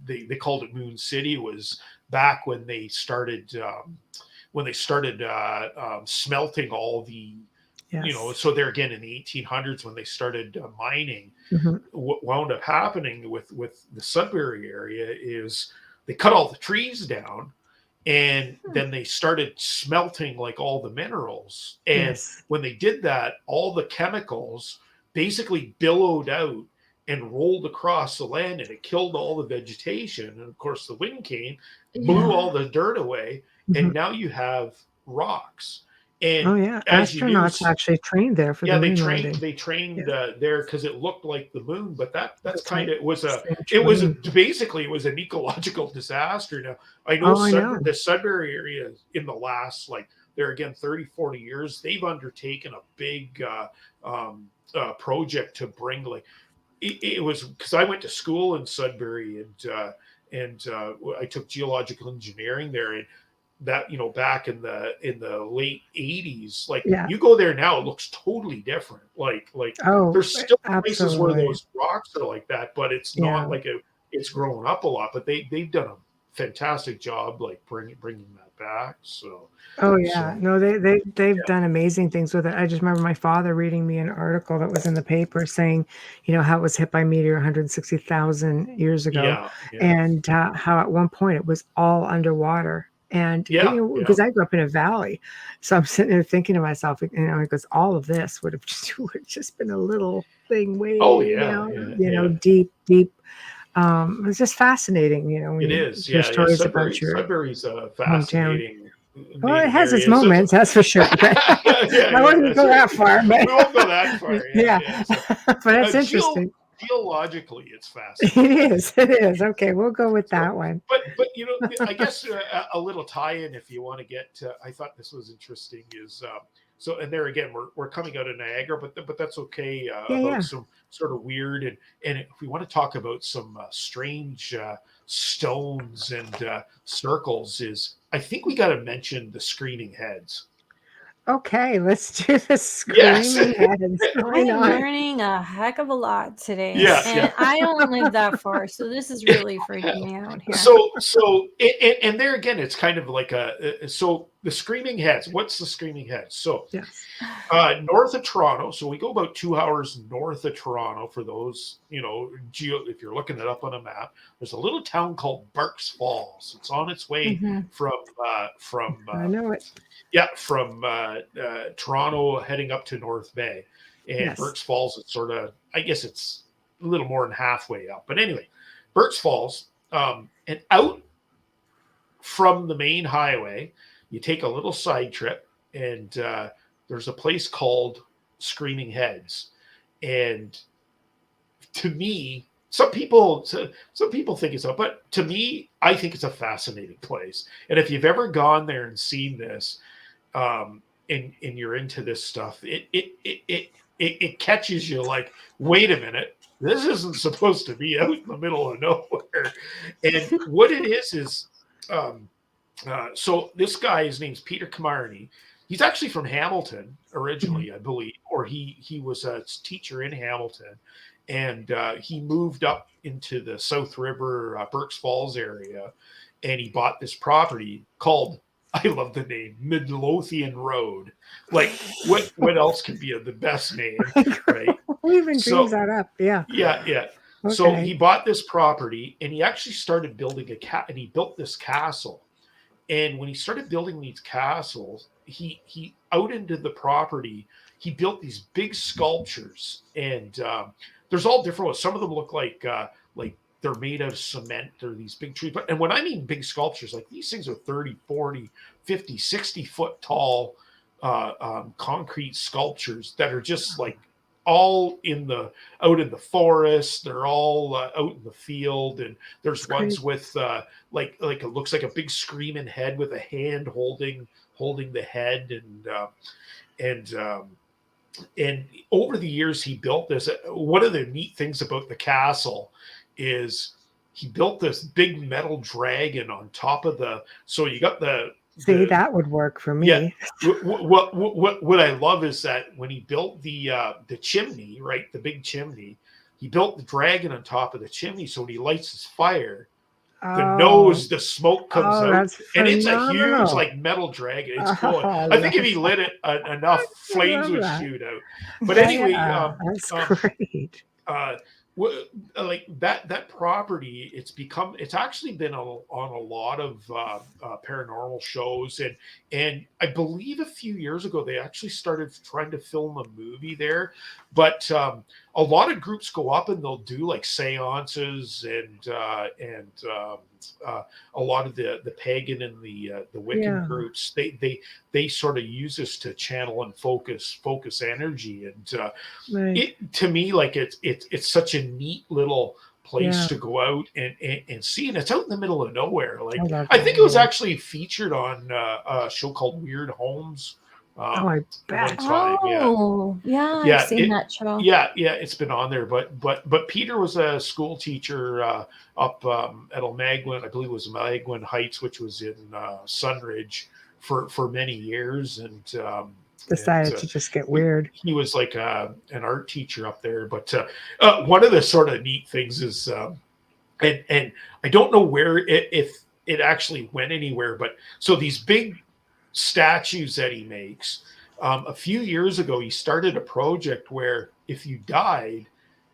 Speaker 4: they called it Moon City was back when they started smelting all the. So there again in the 1800s when they started mining, what wound up happening with the Sudbury area is they cut all the trees down, and then they started smelting like all the minerals. And when they did that, all the chemicals basically billowed out and rolled across the land, and it killed all the vegetation. And of course, the wind came, blew all the dirt away, and now you have rocks. And
Speaker 2: astronauts actually trained there for the moon landing.
Speaker 4: They trained there because it looked like the moon, but that's kind of it was an ecological disaster. Now I know the Sudbury area in the last, like, there again 30-40 years, they've undertaken a big project to bring, like, it was because I went to school in Sudbury, and I took geological engineering there, and that back in the late 80s, like you go there now, it looks totally different. Like there's still places where those rocks are like that, but it's not like it's grown up a lot. But they've done a fantastic job, like bringing that back. So they've done amazing things with it. I just remember my father reading me an article that was in the paper saying, how it was hit by meteor 160,000 years ago, and how at one point it was all underwater. And because I grew up in a valley, so I'm sitting there thinking to myself, because all of this would have just been a little thing way, deep
Speaker 2: It's just fascinating, when
Speaker 4: It
Speaker 2: you
Speaker 4: is,
Speaker 2: hear
Speaker 4: yeah, yeah.
Speaker 2: stories about your
Speaker 4: Sudbury's a
Speaker 2: hometown.
Speaker 4: fascinating
Speaker 2: Well, it
Speaker 4: native
Speaker 2: has its
Speaker 4: area. So,
Speaker 2: moments, that's for sure. But
Speaker 4: yeah,
Speaker 2: I
Speaker 4: yeah,
Speaker 2: wouldn't
Speaker 4: that's
Speaker 2: go
Speaker 4: right.
Speaker 2: that far, but
Speaker 4: We won't go that far. Yeah,
Speaker 2: yeah.
Speaker 4: yeah. So,
Speaker 2: But it's interesting.
Speaker 4: geologically, it's fascinating.
Speaker 2: It is. It is. Okay, we'll go with
Speaker 4: So,
Speaker 2: that one.
Speaker 4: but I guess a little tie-in if you want to get to. I thought this was interesting. Is so, and there again, we're coming out of Niagara, but that's okay.
Speaker 2: Yeah,
Speaker 4: About
Speaker 2: yeah.
Speaker 4: some sort of weird and if we want to talk about some strange stones and circles, is I think we got to mention the screaming heads.
Speaker 2: Okay, let's do the
Speaker 4: Yes.
Speaker 2: screaming heads. Why
Speaker 3: I'm
Speaker 2: not?
Speaker 3: learning a heck of a lot today.
Speaker 4: Yeah,
Speaker 3: And
Speaker 4: yeah.
Speaker 3: I don't live that far, so this is really freaking me out here.
Speaker 4: So and there again, it's kind of like so the screaming heads. What's the screaming heads? So
Speaker 2: Yes.
Speaker 4: north of Toronto. So we go about 2 hours north of Toronto for those, if you're looking it up on a map. There's a little town called Burke's Falls. It's on its way from
Speaker 2: I know it.
Speaker 4: from Toronto heading up to North Bay. And
Speaker 2: Yes.
Speaker 4: Burke's Falls, it's sort of, I guess it's a little more than halfway up. But anyway, Burke's Falls, and out from the main highway, you take a little side trip, and there's a place called Screaming Heads. And to me, some people think it's but to me, I think it's a fascinating place. And if you've ever gone there and seen this, and you're into this stuff, it catches you like, wait a minute, this isn't supposed to be out in the middle of nowhere. And what it is so this guy, his name's Peter Camarney. He's actually from Hamilton originally, I believe, or he was a teacher in Hamilton, and he moved up into the South River, Burke's Falls area, and he bought this property called, I love the name, Midlothian Road. Like, what else could be the best name, right?
Speaker 2: Who even dreams that up? Yeah.
Speaker 4: Yeah, yeah.
Speaker 2: Okay.
Speaker 4: So he bought this property, and he actually started building and he built this castle. And when he started building these castles, he out into the property, he built these big sculptures, and there's all different ones. Some of them look like they're made out of cement. They're these big trees. And when I mean big sculptures, like these things are 30, 40, 50, 60 foot tall concrete sculptures that are just like all out in the forest. They're all out in the field. And there's
Speaker 2: That's
Speaker 4: ones
Speaker 2: crazy.
Speaker 4: with like it looks like a big screaming head with a hand holding the head. And over the years, he built this. One of the neat things about the castle is he built this big metal dragon on top of so you got
Speaker 2: that would work for me.
Speaker 4: Yeah. What I love is that when he built the chimney, right, the big chimney, he built the dragon on top of the chimney. So when he lights his fire, the smoke comes out, and it's a huge like metal dragon. It's cool. I think if he lit it enough, flames would shoot out. But anyway,
Speaker 2: that's great.
Speaker 4: Like that property, it's actually been on a lot of paranormal shows, and I believe a few years ago they actually started trying to film a movie there. But a lot of groups go up and they'll do like seances and a lot of the pagan and the Wiccan groups, they sort of use this to channel and focus energy. And it, to me, like it's such a neat little place to go out and see, and it's out in the middle of nowhere. Like I think it was actually featured on a show called Weird Homes.
Speaker 2: I bet.
Speaker 3: I've seen that show.
Speaker 4: Yeah, it's been on there. But Peter was a school teacher up at Almaguin, I believe it was Almaguin Heights, which was in Sunridge for many years, and
Speaker 2: decided to just get weird.
Speaker 4: He was like an art teacher up there. But one of the sort of neat things is, and I don't know if it actually went anywhere, but so these big statues that he makes, a few years ago he started a project where if you died,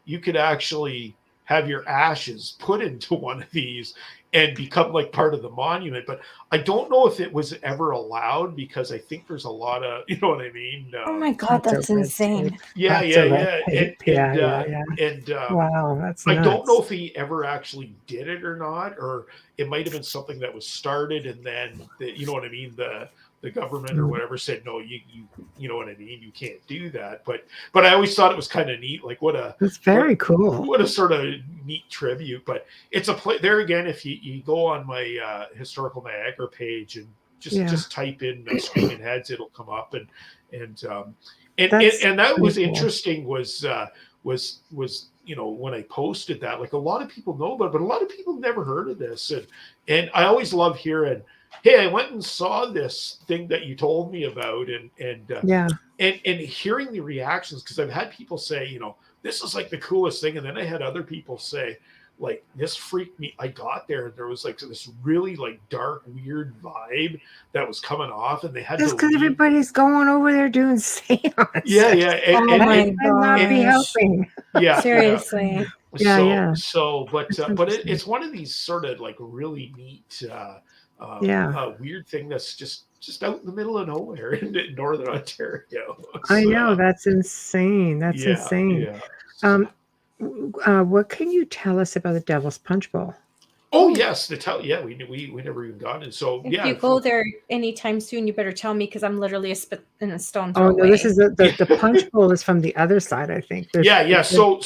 Speaker 4: you could actually have your ashes put into one of these, and become like part of the monument. But I don't know if it was ever allowed, because I think there's a lot of, you know what I mean?
Speaker 3: Oh my God, that's insane.
Speaker 4: Yeah,
Speaker 2: Lots
Speaker 4: yeah,
Speaker 2: of red
Speaker 4: yeah.
Speaker 2: tape. Yeah.
Speaker 4: And
Speaker 2: Wow, that's
Speaker 4: I don't know
Speaker 2: nuts.
Speaker 4: if he ever actually did it or not, or it might have been something that was started and then you know what I mean, the government or whatever said no, you know what I mean, you can't do that. But I always thought it was kind of neat, like
Speaker 2: It's very cool.
Speaker 4: what a sort of neat tribute. But it's a place there again. If you go on my Historical Niagara page and just type in Screaming Heads, it'll come up. And that was interesting. Was you know, when I posted that, like, a lot of people know about it, but a lot of people never heard of this. And I always love hearing, hey, I went and saw this thing that you told me about, and hearing the reactions, because I've had people say, you know, this is like the coolest thing, and then I had other people say, like, this freaked me. I got there and there was like this really like dark, weird vibe that was coming off, and they had
Speaker 2: just because everybody's going over there doing seances.
Speaker 3: And
Speaker 2: not be helping.
Speaker 4: Yeah,
Speaker 3: seriously.
Speaker 4: But it's one of these sort of like really neat, weird thing that's just out in the middle of nowhere in Northern Ontario.
Speaker 2: I know, that's insane. That's insane.
Speaker 4: Yeah.
Speaker 2: What can you tell us about the Devil's Punch Bowl?
Speaker 4: Oh yes, we never even got it. So
Speaker 3: if you go there anytime soon, you better tell me, because I'm literally a spit in a stone throw
Speaker 2: away. No, this is the punch bowl is from the other side, I think.
Speaker 4: So you know,
Speaker 2: there's two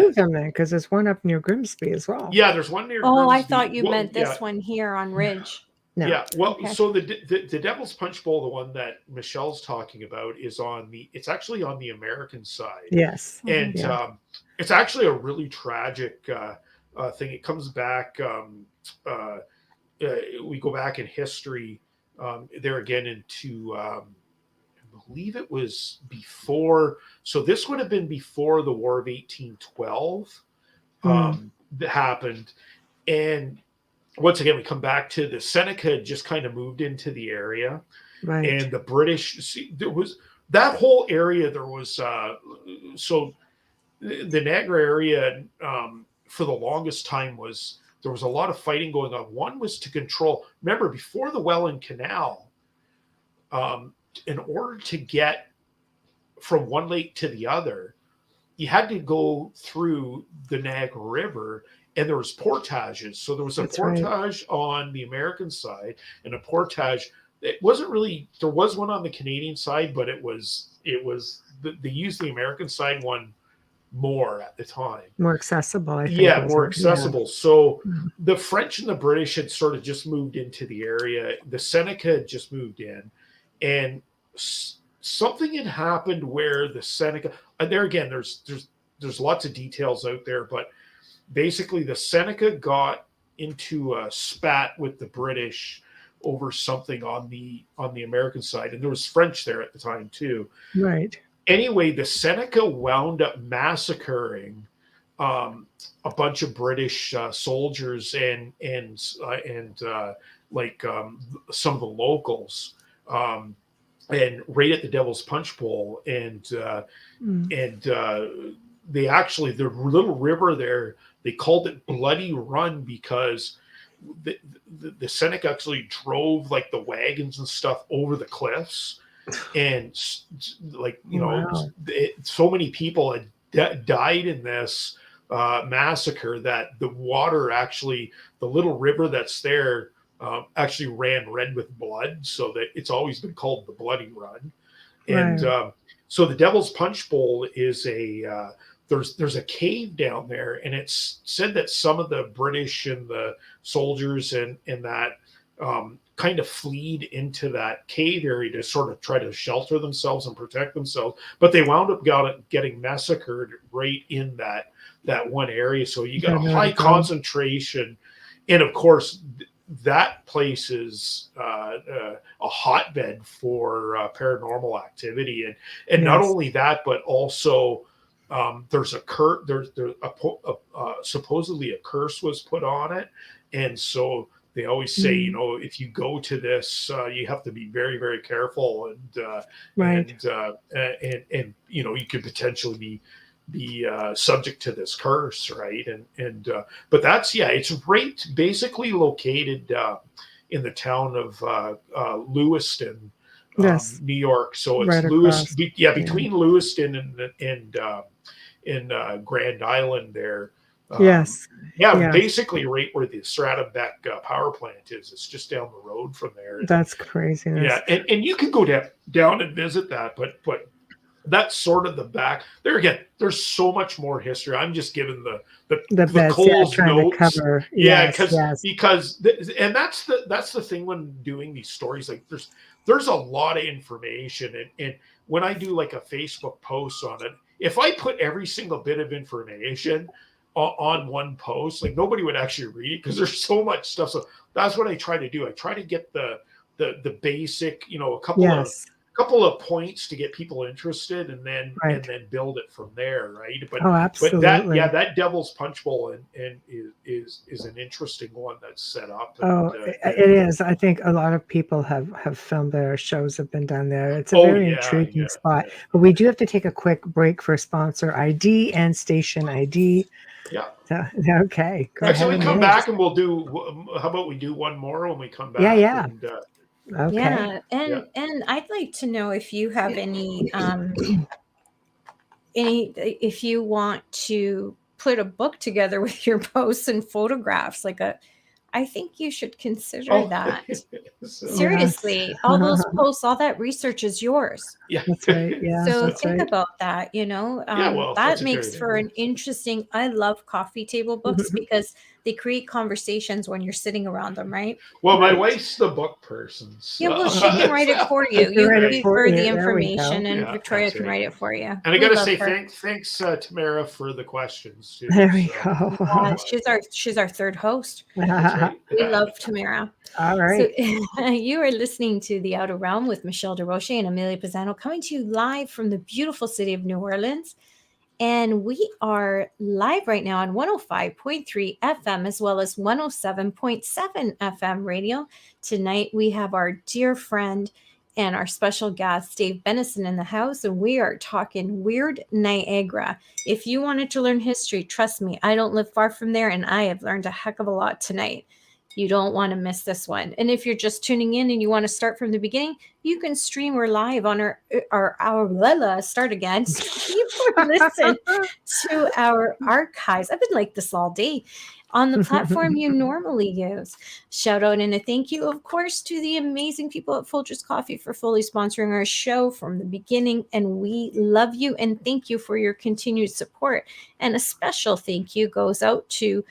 Speaker 2: of them then, because there's one up near Grimsby as well.
Speaker 4: Yeah, there's one near.
Speaker 3: Oh,
Speaker 4: Grimsby.
Speaker 3: I thought you meant this one here on Ridge.
Speaker 2: No.
Speaker 4: Yeah, well, so the Devil's Punch Bowl, the one that Michelle's talking about, is it's actually on the American side.
Speaker 2: Yes,
Speaker 4: and it's actually a really tragic thing. It comes back. We go back in history there again into. I believe it was before. So this would have been before the War of 1812 that happened, and once again, we come back to the Seneca had just kind of moved into the area,
Speaker 2: right?
Speaker 4: And the British, there was that whole area. There was so the Niagara area for the longest time there was a lot of fighting going on. One was to control. Remember, before the Welland Canal, in order to get from one lake to the other, you had to go through the Niagara River. And there was portages. So there was a portage on the American side and a portage. It wasn't really, there was one on the Canadian side, but they used the American side one more at the time.
Speaker 2: More accessible, I think.
Speaker 4: Yeah, more accessible. Yeah. So the French and the British had sort of just moved into the area. The Seneca had just moved in. And something had happened where the Seneca, and there again, there's lots of details out there, but basically the Seneca got into a spat with the British over something on the American side, and there was French there at the time too.
Speaker 2: Right.
Speaker 4: Anyway, the Seneca wound up massacring a bunch of British soldiers and some of the locals, and right at the Devil's Punch Bowl, and they actually, the little river there, they called it Bloody Run because the Seneca actually drove like the wagons and stuff over the cliffs, and like, you know, so many people had died in this massacre that the water actually, the little river that's there, actually ran red with blood, so that it's always been called the Bloody Run. And so the Devil's Punch Bowl is there's a cave down there, and it's said that some of the British and the soldiers and that kind of fleed into that cave area to sort of try to shelter themselves and protect themselves, but they wound up getting massacred right in that one area. So you got a high concentration, and of course that place is a hotbed for paranormal activity, and not only that, but also there's supposedly a curse was put on it, and so they always say, you know, if you go to this, you have to be very, very careful, and you know, you could potentially be subject to this curse, right? And but that's it's right basically located in the town of Lewiston,
Speaker 2: Yes.
Speaker 4: New York. So it's
Speaker 2: Right across.
Speaker 4: between Lewiston and Grand Island there.
Speaker 2: Yes.
Speaker 4: Basically right where the Stratabeck power plant is. It's just down the road from there.
Speaker 2: That's craziness.
Speaker 4: Yeah, and you can go down and visit that, but that's sort of the back. There again, there's so much more history. I'm just giving the Cole's notes.
Speaker 2: Cover.
Speaker 4: Because and that's the thing when doing these stories. Like there's a lot of information, and when I do like a Facebook post on it, if I put every single bit of information on one post, like nobody would actually read it because there's so much stuff. So that's what I try to do. I try to get the basic, a couple of points to get people interested, and then build it from there, right? But
Speaker 2: absolutely.
Speaker 4: But that Devil's Punch Bowl and is an interesting one that's set up.
Speaker 2: It is. I think a lot of people have filmed their shows have been done there. It's a very intriguing spot. Yeah. But we do have to take a quick break for sponsor ID and station ID.
Speaker 4: Yeah.
Speaker 2: So, okay.
Speaker 4: Actually, we come back and we'll do. How about we do one more when we come back?
Speaker 2: Yeah.
Speaker 4: And,
Speaker 2: okay.
Speaker 3: Yeah, and I'd like to know if you have any if you want to put a book together with your posts and photographs, I think you should consider that. Seriously, all those posts, all that research is yours.
Speaker 4: Yeah,
Speaker 2: that's right. Yeah.
Speaker 3: So think about that. That makes for an interesting. I love coffee table books because they create conversations when you're sitting around them, right?
Speaker 4: Well, my wife's the book person. So.
Speaker 3: Yeah, well, she can write it for you. You give her the information, and Victoria can write it for you.
Speaker 4: And I got to say, thanks, Tamara, for the questions too.
Speaker 2: There we go.
Speaker 3: She's our third host.
Speaker 4: Right.
Speaker 3: We love Tamara.
Speaker 2: All right.
Speaker 3: So, you are listening to The Outer Realm with Michelle DeRoche and Amelia Pisano, coming to you live from the beautiful city of New Orleans. And we are live right now on 105.3 FM as well as 107.7 FM radio. Tonight we have our dear friend and our special guest, Dave Bennison, in the house, and we are talking Weird Niagara. If you wanted to learn history, trust me, I don't live far from there, and I have learned a heck of a lot tonight. You don't want to miss this one. And if you're just tuning in and you want to start from the beginning, you can stream or live on start again. Or listen to our archives. I've been like this all day on the platform you normally use. Shout out and a thank you, of course, to the amazing people at Folgers Coffee for fully sponsoring our show from the beginning. And we love you and thank you for your continued support. And a special thank you goes out to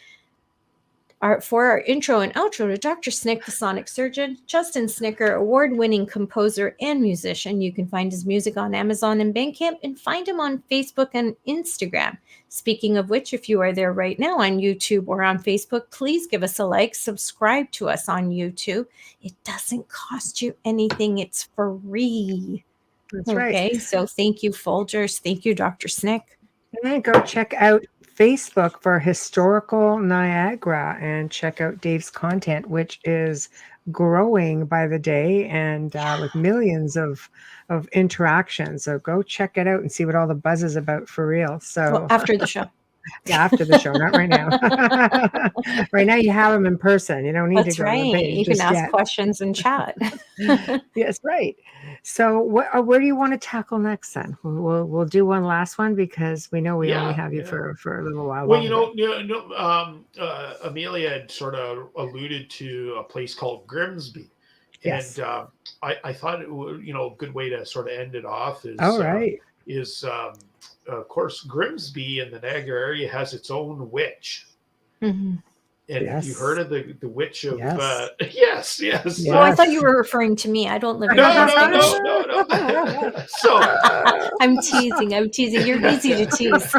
Speaker 3: for our intro and outro to Dr. Snick, the Sonic Surgeon, Justin Snicker, award-winning composer and musician. You can find his music on Amazon and Bandcamp and find him on Facebook and Instagram. Speaking of which, if you are there right now on YouTube or on Facebook, please give us a like, subscribe to us on YouTube. It doesn't cost you anything. It's free.
Speaker 2: That's right.
Speaker 3: Okay, so thank you, Folgers. Thank you, Dr. Snick.
Speaker 2: And then go check out Facebook for Historical Niagara and check out Dave's content, which is growing by the day and with millions of interactions. So go check it out and see what all the buzz is about for real. So
Speaker 3: after the show.
Speaker 2: Yeah, after the show, not right now. Right now, you have them in person. You don't need
Speaker 3: That's
Speaker 2: to go
Speaker 3: right.
Speaker 2: to the page.
Speaker 3: You can ask questions and chat.
Speaker 2: Yes, right. So, where do you want to tackle next? Then we'll do one last one because we know we only have you for a little while.
Speaker 4: Well, Amelia had sort of alluded to a place called Grimsby.
Speaker 2: Yes.
Speaker 4: And I thought it would, a good way to sort of end it off is of course, Grimsby in the Niagara area has its own witch.
Speaker 3: Mm-hmm.
Speaker 4: And have you heard of the witch of...
Speaker 2: Yes.
Speaker 4: Yes.
Speaker 3: Oh, I thought you were referring to me. I don't live in
Speaker 4: No. So
Speaker 3: I'm teasing. You're easy to tease.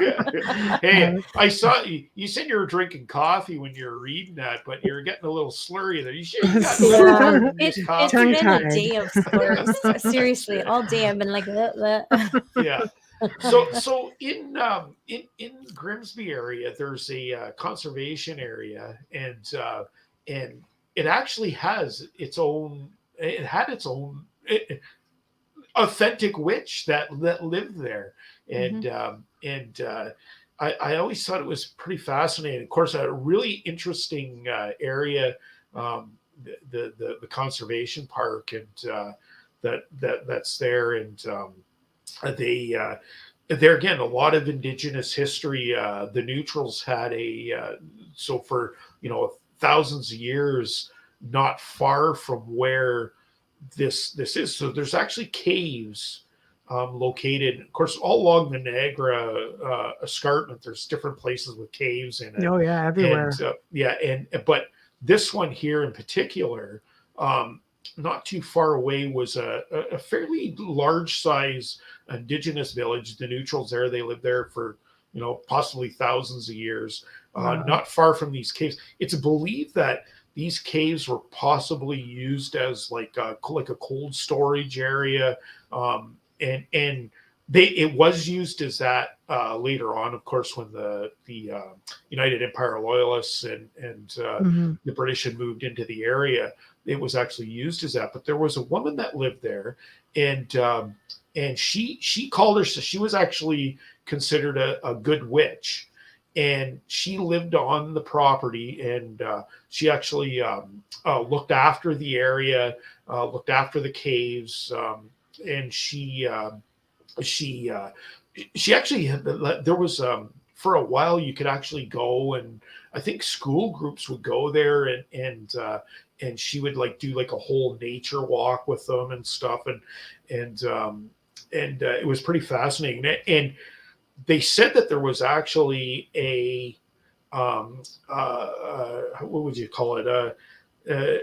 Speaker 4: Hey, I saw you said you were drinking coffee when you were reading that, but you're getting a little slurry there. You should have
Speaker 3: It's been a day of slurs. Seriously, all day I've been like,
Speaker 4: Yeah. So in Grimsby area, there's a conservation area, and it actually has its own. It had its own authentic witch that lived there, and and I always thought it was pretty fascinating. Of course, a really interesting area, the conservation park, and that's there, and they there again a lot of Indigenous history. The Neutrals had so for thousands of years, not far from where this is. So there's actually caves located, of course, all along the Niagara escarpment. There's different places with caves in it.
Speaker 2: Oh yeah, everywhere.
Speaker 4: And but this one here in particular, not too far away, was a fairly large size Indigenous village. The Neutrals there, they lived there for possibly thousands of years. Not far from these caves. It's believed that these caves were possibly used as like a cold storage area, and it was used as that later on, of course, when the United Empire Loyalists and the British had moved into the area. It was actually used as that. But there was a woman that lived there, and she called her. So she was actually considered a good witch. And she lived on the property, and she actually looked after the area, looked after the caves, and she actually there was for a while you could actually go, and I think school groups would go there, and she would do a whole nature walk with them and stuff, and it was pretty fascinating. And they said that there was actually what would you call it?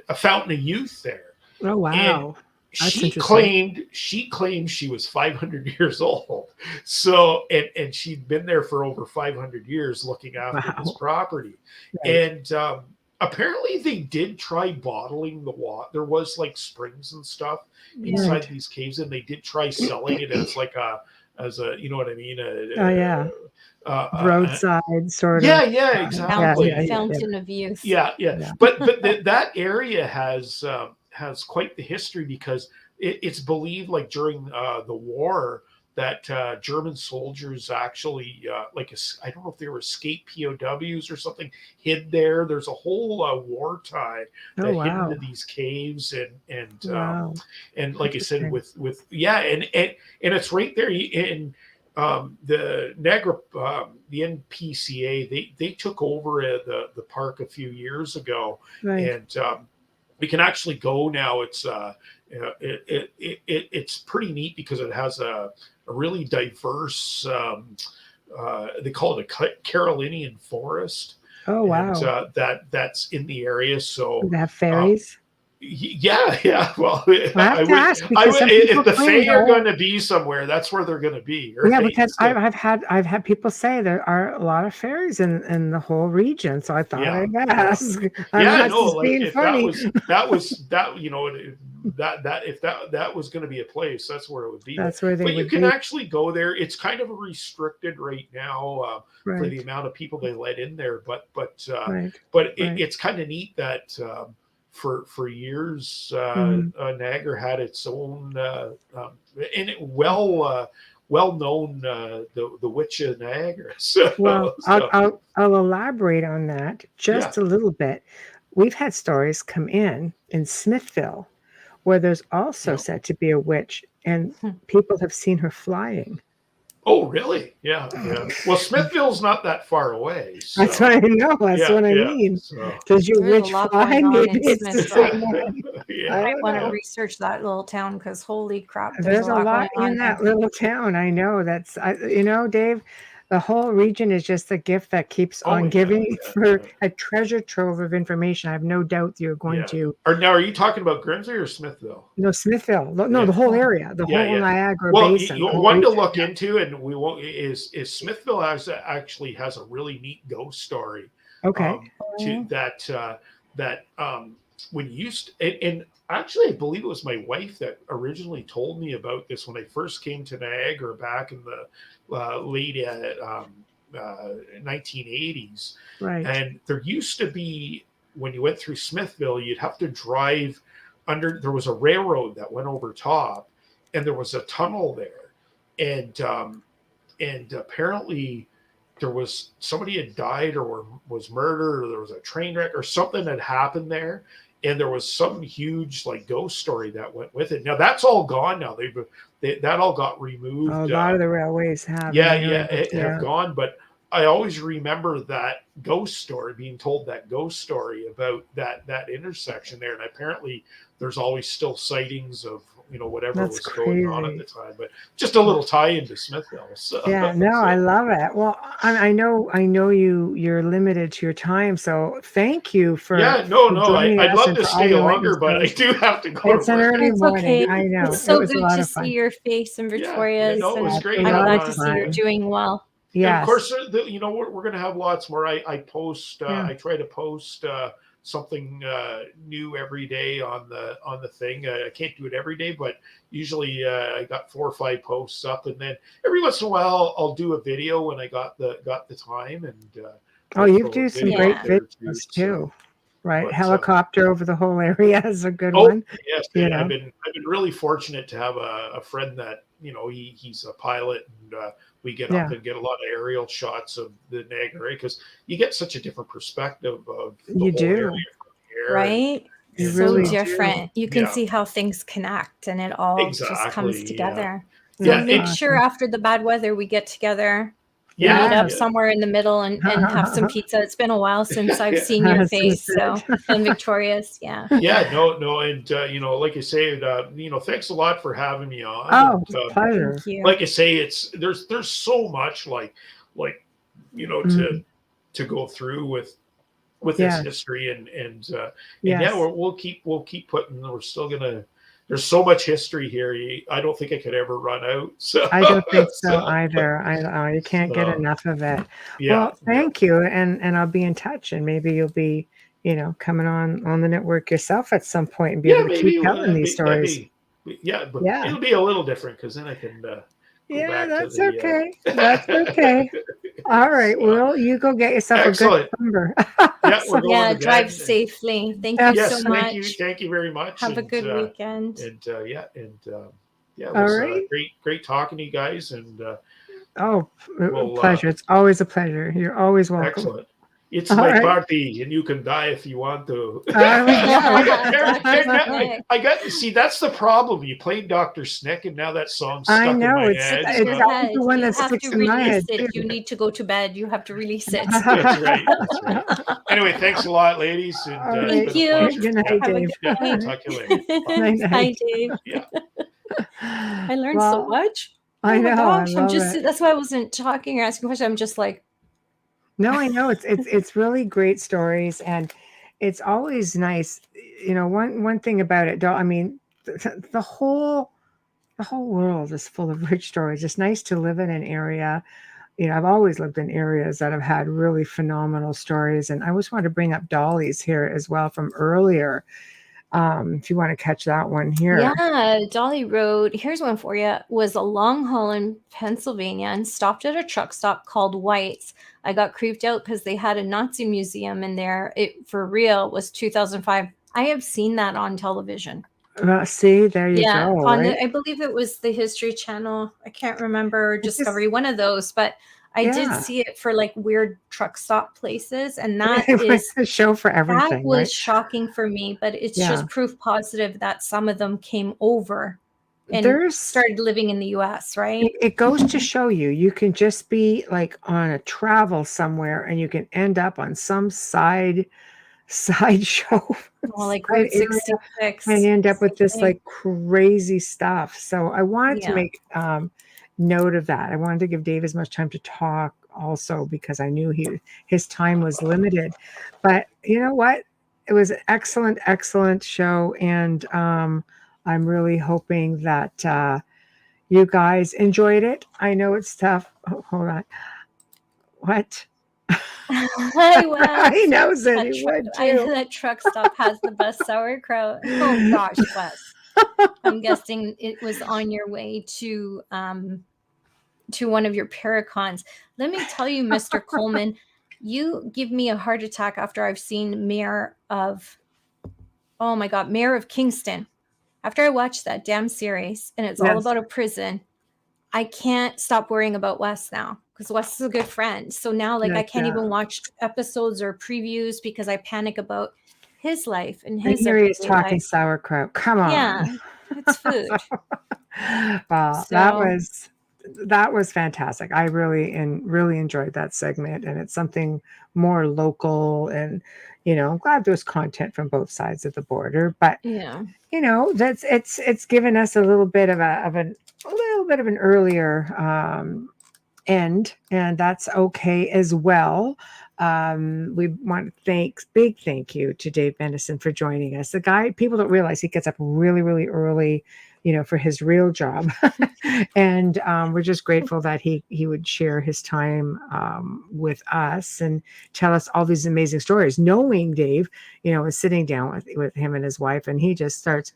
Speaker 4: A fountain of youth there.
Speaker 2: Oh wow.
Speaker 4: And she claimed she was 500 years old. So, and she'd been there for over 500 years looking after this property. Right. And apparently they did try bottling the water. There was springs and stuff inside these caves, and they did try selling it as you know what I mean?
Speaker 2: Roadside sort of.
Speaker 4: Yeah, exactly.
Speaker 3: Fountain of youth.
Speaker 4: Yeah. But that area has quite the history, because it's believed during the war that German soldiers actually I don't know if they were escaped POWs or something, hid there. There's a whole war tie that hid into these caves, and like I said, with and it's right there in the Niagara, the NPCA. They took over the park a few years ago, and we can actually go now. It's it's pretty neat because it has a really diverse, they call it a Carolinian forest.
Speaker 2: Oh wow!
Speaker 4: And, that's in the area. So
Speaker 2: they have fairies.
Speaker 4: Yeah. Well, if the Fae are going to be somewhere, that's where they're going to be. Right?
Speaker 2: Yeah, because I've had people say there are a lot of fairies in the whole region. So I thought I'd ask.
Speaker 4: If that was going to be a place, that's where it would be.
Speaker 2: That's where they would be.
Speaker 4: But you can actually go there. It's kind of restricted right now for the amount of people they let in there. But it's kind of neat that. For years, Niagara had its own, and it well known, the Witch of Niagara. So,
Speaker 2: I'll elaborate on that just a little bit. We've had stories come in Smithville, where there's also said to be a witch, and people have seen her flying.
Speaker 4: Oh, really? Yeah. Well, Smithville's not that far away. So.
Speaker 2: That's what I know. That's what I mean. Does your witch fly? Maybe it's the same one.
Speaker 3: I want to research that little town, because holy crap,
Speaker 2: there's a lot in that little town. I know. That's Dave. The whole region is just a gift that keeps on giving for a treasure trove of information. I have no doubt you're going to.
Speaker 4: Now, are you talking about Grimsby or Smithville?
Speaker 2: No, Smithville. No, the whole area, the whole Niagara Basin.
Speaker 4: One to look into, and we won't. Is Smithville actually has a really neat ghost story.
Speaker 2: Okay.
Speaker 4: That when you used and actually, I believe it was my wife that originally told me about this when I first came to Niagara back in the late 1980s.
Speaker 2: Right.
Speaker 4: And there used to be, when you went through Smithville, you'd have to drive under. There was a railroad that went over top, and there was a tunnel there, and and apparently there was somebody had died or was murdered, or there was a train wreck or something had happened there. And there was some huge like ghost story that went with it. Now that's all gone now. That all got removed.
Speaker 2: A lot of the railways have.
Speaker 4: Have gone. But I always remember that ghost story, being told that ghost story about that intersection there. And apparently there's always still sightings of, whatever was going on at the time. But just a little tie into Smithville. So.
Speaker 2: Yeah, no, I love it. Well, I know you're limited to your time, so thank you for.
Speaker 4: Yeah, no, I'd love to stay longer, but I do have to go.
Speaker 2: It's an early morning.
Speaker 3: Okay.
Speaker 2: I know.
Speaker 3: It's so good to see your face and Victoria's.
Speaker 4: Yeah, it was great.
Speaker 3: I'm glad to see you're doing well.
Speaker 2: Yeah,
Speaker 4: of course, we're going to have lots more. I post. I try to post something new every day on the thing. I can't do it every day, but usually I got 4 or 5 posts up, and then every once in a while I'll do a video when I got the time. And
Speaker 2: you do some great videos too, right? But, helicopter over the whole area is a good one.
Speaker 4: Yes, I've been really fortunate to have a friend that he's a pilot, and we get up and get a lot of aerial shots of the Niagara, because you get such a different perspective of the whole area from here.
Speaker 3: Right? It's so different. You can see how things connect, and it all just comes together. So make sure after the bad weather we get together. Meet up somewhere in the middle and have some pizza. It's been a while since I've seen your face, and Victoria's,
Speaker 4: no, and like I say, thanks a lot for having me on.
Speaker 2: Oh, pleasure.
Speaker 3: Thank you.
Speaker 4: Like I say, there's so much to go through with this history, and we'll keep putting. We're still gonna. There's so much history here. I don't think I could ever run out. So
Speaker 2: I don't think so either. You can't get enough of it. Well, thank you, and I'll be in touch, and maybe you'll be, coming on the network yourself at some point and be able to keep telling these stories.
Speaker 4: It'll be a little different, because then I can.
Speaker 2: That's okay. That's okay. All right. Well, you go get yourself a good number.
Speaker 3: Drive safely. Thank you so much.
Speaker 4: Thank you very much.
Speaker 3: Have a good weekend.
Speaker 4: It was great talking to you guys. And
Speaker 2: pleasure. It's always a pleasure. You're always welcome.
Speaker 4: Excellent. It's my party, and you can die if you want to. I got to see. That's the problem. You played Dr. Snick, and now that song's stuck in my head.
Speaker 2: It's the one that sticks in my head.
Speaker 3: You need to go to bed. You have to release it.
Speaker 4: That's right. Anyway, thanks a lot, ladies. And,
Speaker 3: thank you.
Speaker 2: Good night, Dave.
Speaker 4: Talk to you later.
Speaker 3: Bye, Dave. Yeah. I learned so much.
Speaker 2: I know.
Speaker 3: Gosh, that's why I wasn't talking or asking questions. I'm just like.
Speaker 2: No, I know it's really great stories, and it's always nice. One thing about it, though, I mean, the whole world is full of rich stories. It's nice to live in an area. I've always lived in areas that have had really phenomenal stories, and I always want to bring up Dolly's here as well from earlier. If you want to catch that one here.
Speaker 3: Yeah, Dolly Road. Here's one for you. Was a long haul in Pennsylvania and stopped at a truck stop called White's. I got creeped out because they had a Nazi museum in there. It for real was 2005. I have seen that on television.
Speaker 2: See, there you go.
Speaker 3: I believe it was the History Channel. I can't remember, Discovery, one of those, but I did see it for like weird truck stop places, and that is
Speaker 2: a show for everything.
Speaker 3: That was shocking for me, but it's just proof positive that some of them came over and started living in the U.S. Right?
Speaker 2: It goes to show you can just be like on a travel somewhere, and you can end up on some side show,
Speaker 3: like Route 66,
Speaker 2: and end up with this like crazy stuff. So I wanted to make note of that. I wanted to give Dave as much time to talk also, because I knew his time was limited. But you know what? It was an excellent show, and I'm really hoping that you guys enjoyed it. I know it's tough. Oh, hold on. What?
Speaker 3: He
Speaker 2: knows it.
Speaker 3: That truck stop has the best sauerkraut. Oh gosh, Wes. I'm guessing it was on your way to one of your Paracons. Let me tell you, Mr. Coleman, you give me a heart attack after I've seen Mayor of Kingston. After I watched that damn series, and it's all about a prison. I can't stop worrying about Wes now because Wes is a good friend. So now, like, I can't even watch episodes or previews because I panic about his life and his
Speaker 2: here he is
Speaker 3: everyday
Speaker 2: talking
Speaker 3: life.
Speaker 2: sauerkraut. Come on.
Speaker 3: Yeah, it's food.
Speaker 2: Well,
Speaker 3: So,
Speaker 2: that was fantastic. I really enjoyed that segment, and it's something more local. And I'm glad there's content from both sides of the border. But
Speaker 3: yeah,
Speaker 2: that's it's given us a little bit of an earlier end, and that's okay as well. We want to big thank you to Dave Bennison for joining us. The guy, people don't realize he gets up really, really early, for his real job. And we're just grateful that he would share his time with us and tell us all these amazing stories. Knowing Dave, is sitting down with him and his wife, and he just starts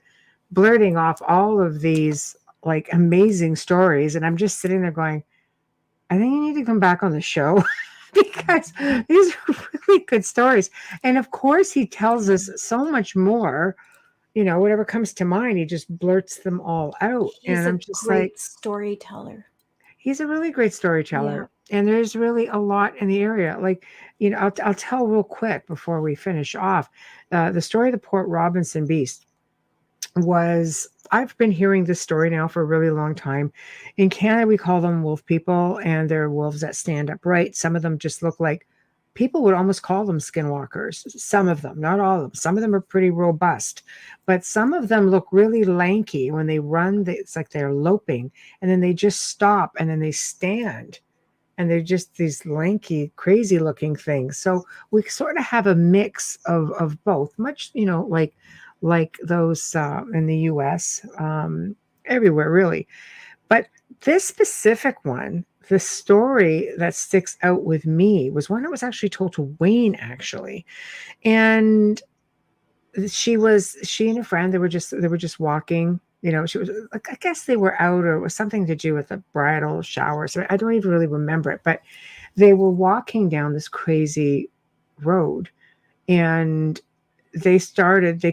Speaker 2: blurting off all of these like amazing stories. And I'm just sitting there going, I think you need to come back on the show because these are really good stories. And of course, he tells us so much more. Whatever comes to mind, he just blurts them all out.
Speaker 3: he's
Speaker 2: And
Speaker 3: a
Speaker 2: I'm just
Speaker 3: great storyteller.
Speaker 2: he's a really great storyteller. Yeah. And there's really a lot in the area. Like, I'll tell real quick before we finish off. The story of the Port Robinson Beast I've been hearing this story now for a really long time. In Canada, we call them wolf people, and they're wolves that stand upright. Some of them just look like people would almost call them skinwalkers. Some of them, not all of them. Some of them are pretty robust, but some of them look really lanky. When they run, it's like they're loping, and then they just stop, and then they stand. And they're just these lanky, crazy looking things. So we sort of have a mix of both, much, like those in the US, everywhere really. But this specific one, the story that sticks out with me was one that was actually told to Wayne, actually. And she and a friend, they were just walking. She was like, I guess they were out, or it was something to do with a bridal shower. So I don't even really remember it, but they were walking down this crazy road, and they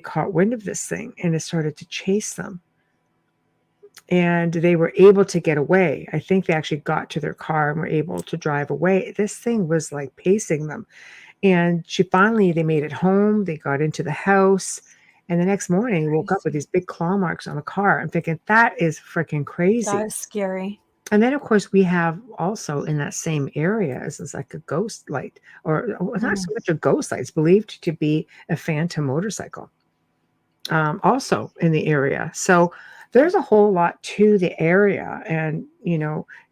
Speaker 2: caught wind of this thing, and it started to chase them. And they were able to get away. I think they actually got to their car and were able to drive away. This thing was like pacing them. And they made it home. They got into the house. And the next morning, they woke up with these big claw marks on the car. I'm thinking, that is freaking crazy.
Speaker 3: That is scary.
Speaker 2: And then, of course, we have also in that same area, it's like a ghost light, or not so much a ghost light. It's believed to be a phantom motorcycle, also in the area. So there's a whole lot to the area. And,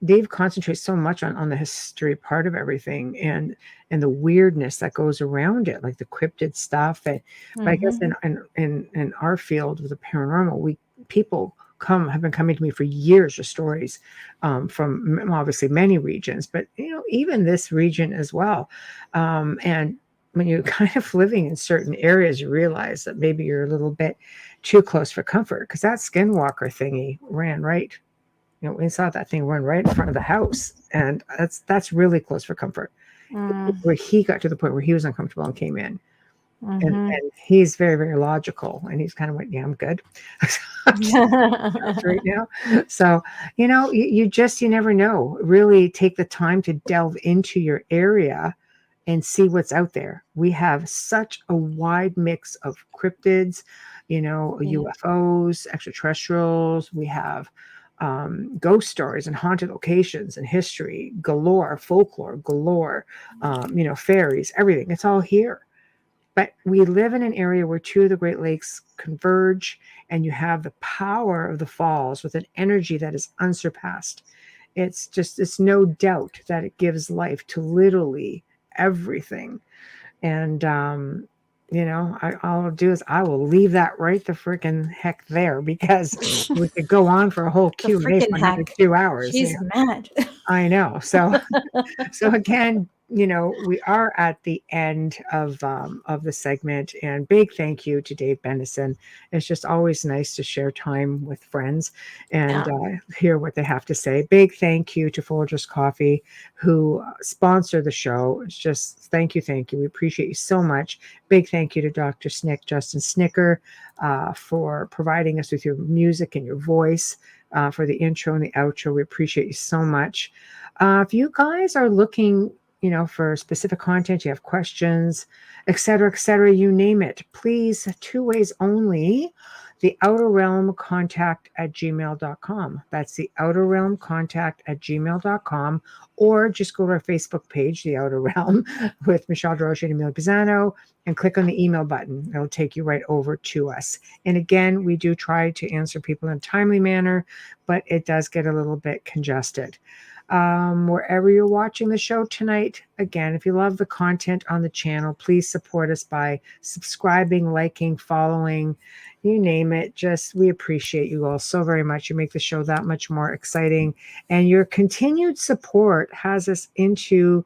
Speaker 2: Dave concentrates so much on the history part of everything and the weirdness that goes around it, like the cryptid stuff. And but I guess in our field with the paranormal, people have been coming to me for years with stories from obviously many regions, but even this region as well. And when you're kind of living in certain areas, you realize that maybe you're a little bit too close for comfort, because that skinwalker thingy ran right. We saw that thing run right in front of the house, and that's really close for comfort. Where he got to the point where he was uncomfortable and came in. And he's very, very logical, and he's kind of went, yeah, I'm good right now. So, you never know. Really take the time to delve into your area and see what's out there. We have such a wide mix of cryptids, UFOs, extraterrestrials. We have ghost stories and haunted locations and history galore, folklore galore, fairies, everything. It's all here. But we live in an area where two of the Great Lakes converge, and you have the power of the falls with an energy that is unsurpassed. It's no doubt that it gives life to literally everything. And, all I'll do is I will leave that right the freaking heck there, because we could go on for a whole Q&A for another 2 hours.
Speaker 3: She's mad.
Speaker 2: I know. So again, we are at the end of the segment, and big thank you to Dave Bennison. It's just always nice to share time with friends and hear what they have to say. Big thank you to Folgers Coffee, who sponsor the show. It's just thank you. We appreciate you so much. Big thank you to Justin Snicker, for providing us with your music and your voice. for the intro and the outro. We appreciate you so much. If you guys are looking, for specific content, you have questions, etc., you name it, please, 2 ways only. The Outer Realm contact@gmail.com. That's the Outer Realm contact@gmail.com. Or just go to our Facebook page, The Outer Realm, with Michelle Desrochers and Amelia Pisano, and click on the email button. It'll take you right over to us. And again, we do try to answer people in a timely manner, but it does get a little bit congested. Wherever you're watching the show tonight, again, if you love the content on the channel, please support us by subscribing, liking, following, you name it. We appreciate you all so very much. You make the show that much more exciting, and your continued support has us into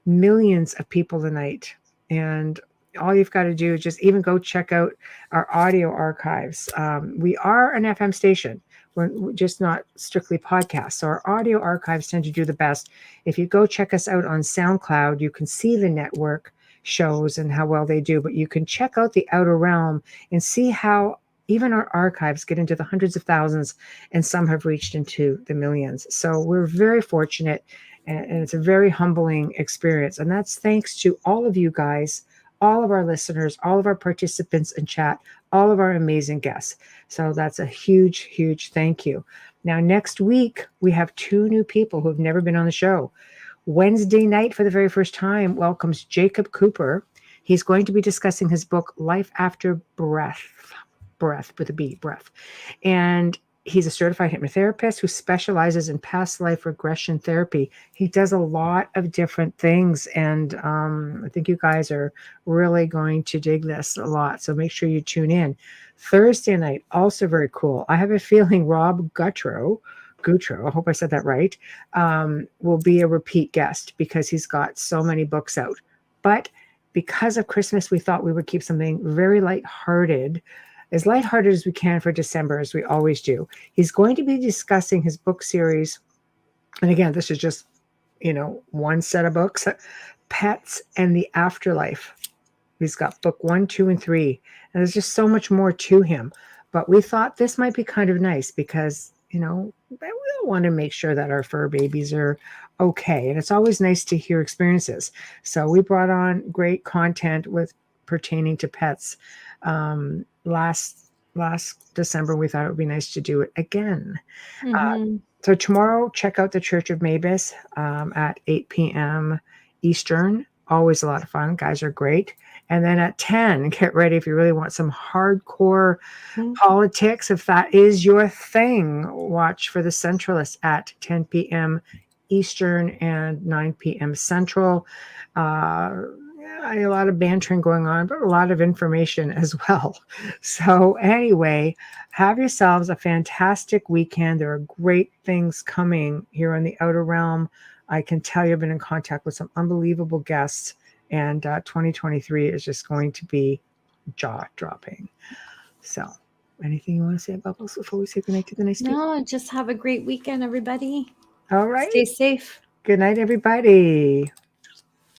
Speaker 2: millions of people tonight. And all you've got to do is just even go check out our audio archives. We are an FM station. We're just not strictly podcasts. So our audio archives tend to do the best. If you go check us out on SoundCloud, you can see the network shows and how well they do, but you can check out the Outer Realm and see how even our archives get into the hundreds of thousands, and some have reached into the millions. So we're very fortunate, and it's a very humbling experience. And that's thanks to all of you guys, all of our listeners, all of our participants in chat, all of our amazing guests. So that's a huge, huge thank you. Now, next week, we have 2 new people who have never been on the show. Wednesday night, for the very first time, welcomes Jacob Cooper. He's going to be discussing his book, Life After Breath with a B, breath. And he's a certified hypnotherapist who specializes in past life regression therapy. He does a lot of different things, and I think you guys are really going to dig this a lot. So make sure you tune in. Thursday night, also very cool. I have a feeling Rob Guttrow, I hope I said that right, will be a repeat guest because he's got so many books out. But because of Christmas, we thought we would keep something very lighthearted, as lighthearted as we can for December, as we always do. He's going to be discussing his book series. And again, this is just, one set of books, Pets and the Afterlife. He's got book 1, 2, and 3. And there's just so much more to him. But we thought this might be kind of nice because, we want to make sure that our fur babies are okay. And it's always nice to hear experiences. So we brought on great content pertaining to pets. Last December, we thought it would be nice to do it again. So tomorrow, check out the Church of Mavis at 8 p.m. Eastern. Always a lot of fun. Guys are great. And then at 10, get ready if you really want some hardcore politics. If that is your thing, watch for the Centralists at 10 p.m. Eastern and 9 p.m. Central. A lot of bantering going on, but a lot of information as well. So anyway, have yourselves a fantastic weekend. There are great things coming here on the Outer Realm. I can tell you I've been in contact with some unbelievable guests, and 2023 is just going to be jaw-dropping. So anything you want to say, Bubbles, before we say goodnight to the nice people?
Speaker 3: No, just have a great weekend, everybody.
Speaker 2: All right.
Speaker 3: Stay safe.
Speaker 2: Good night, everybody.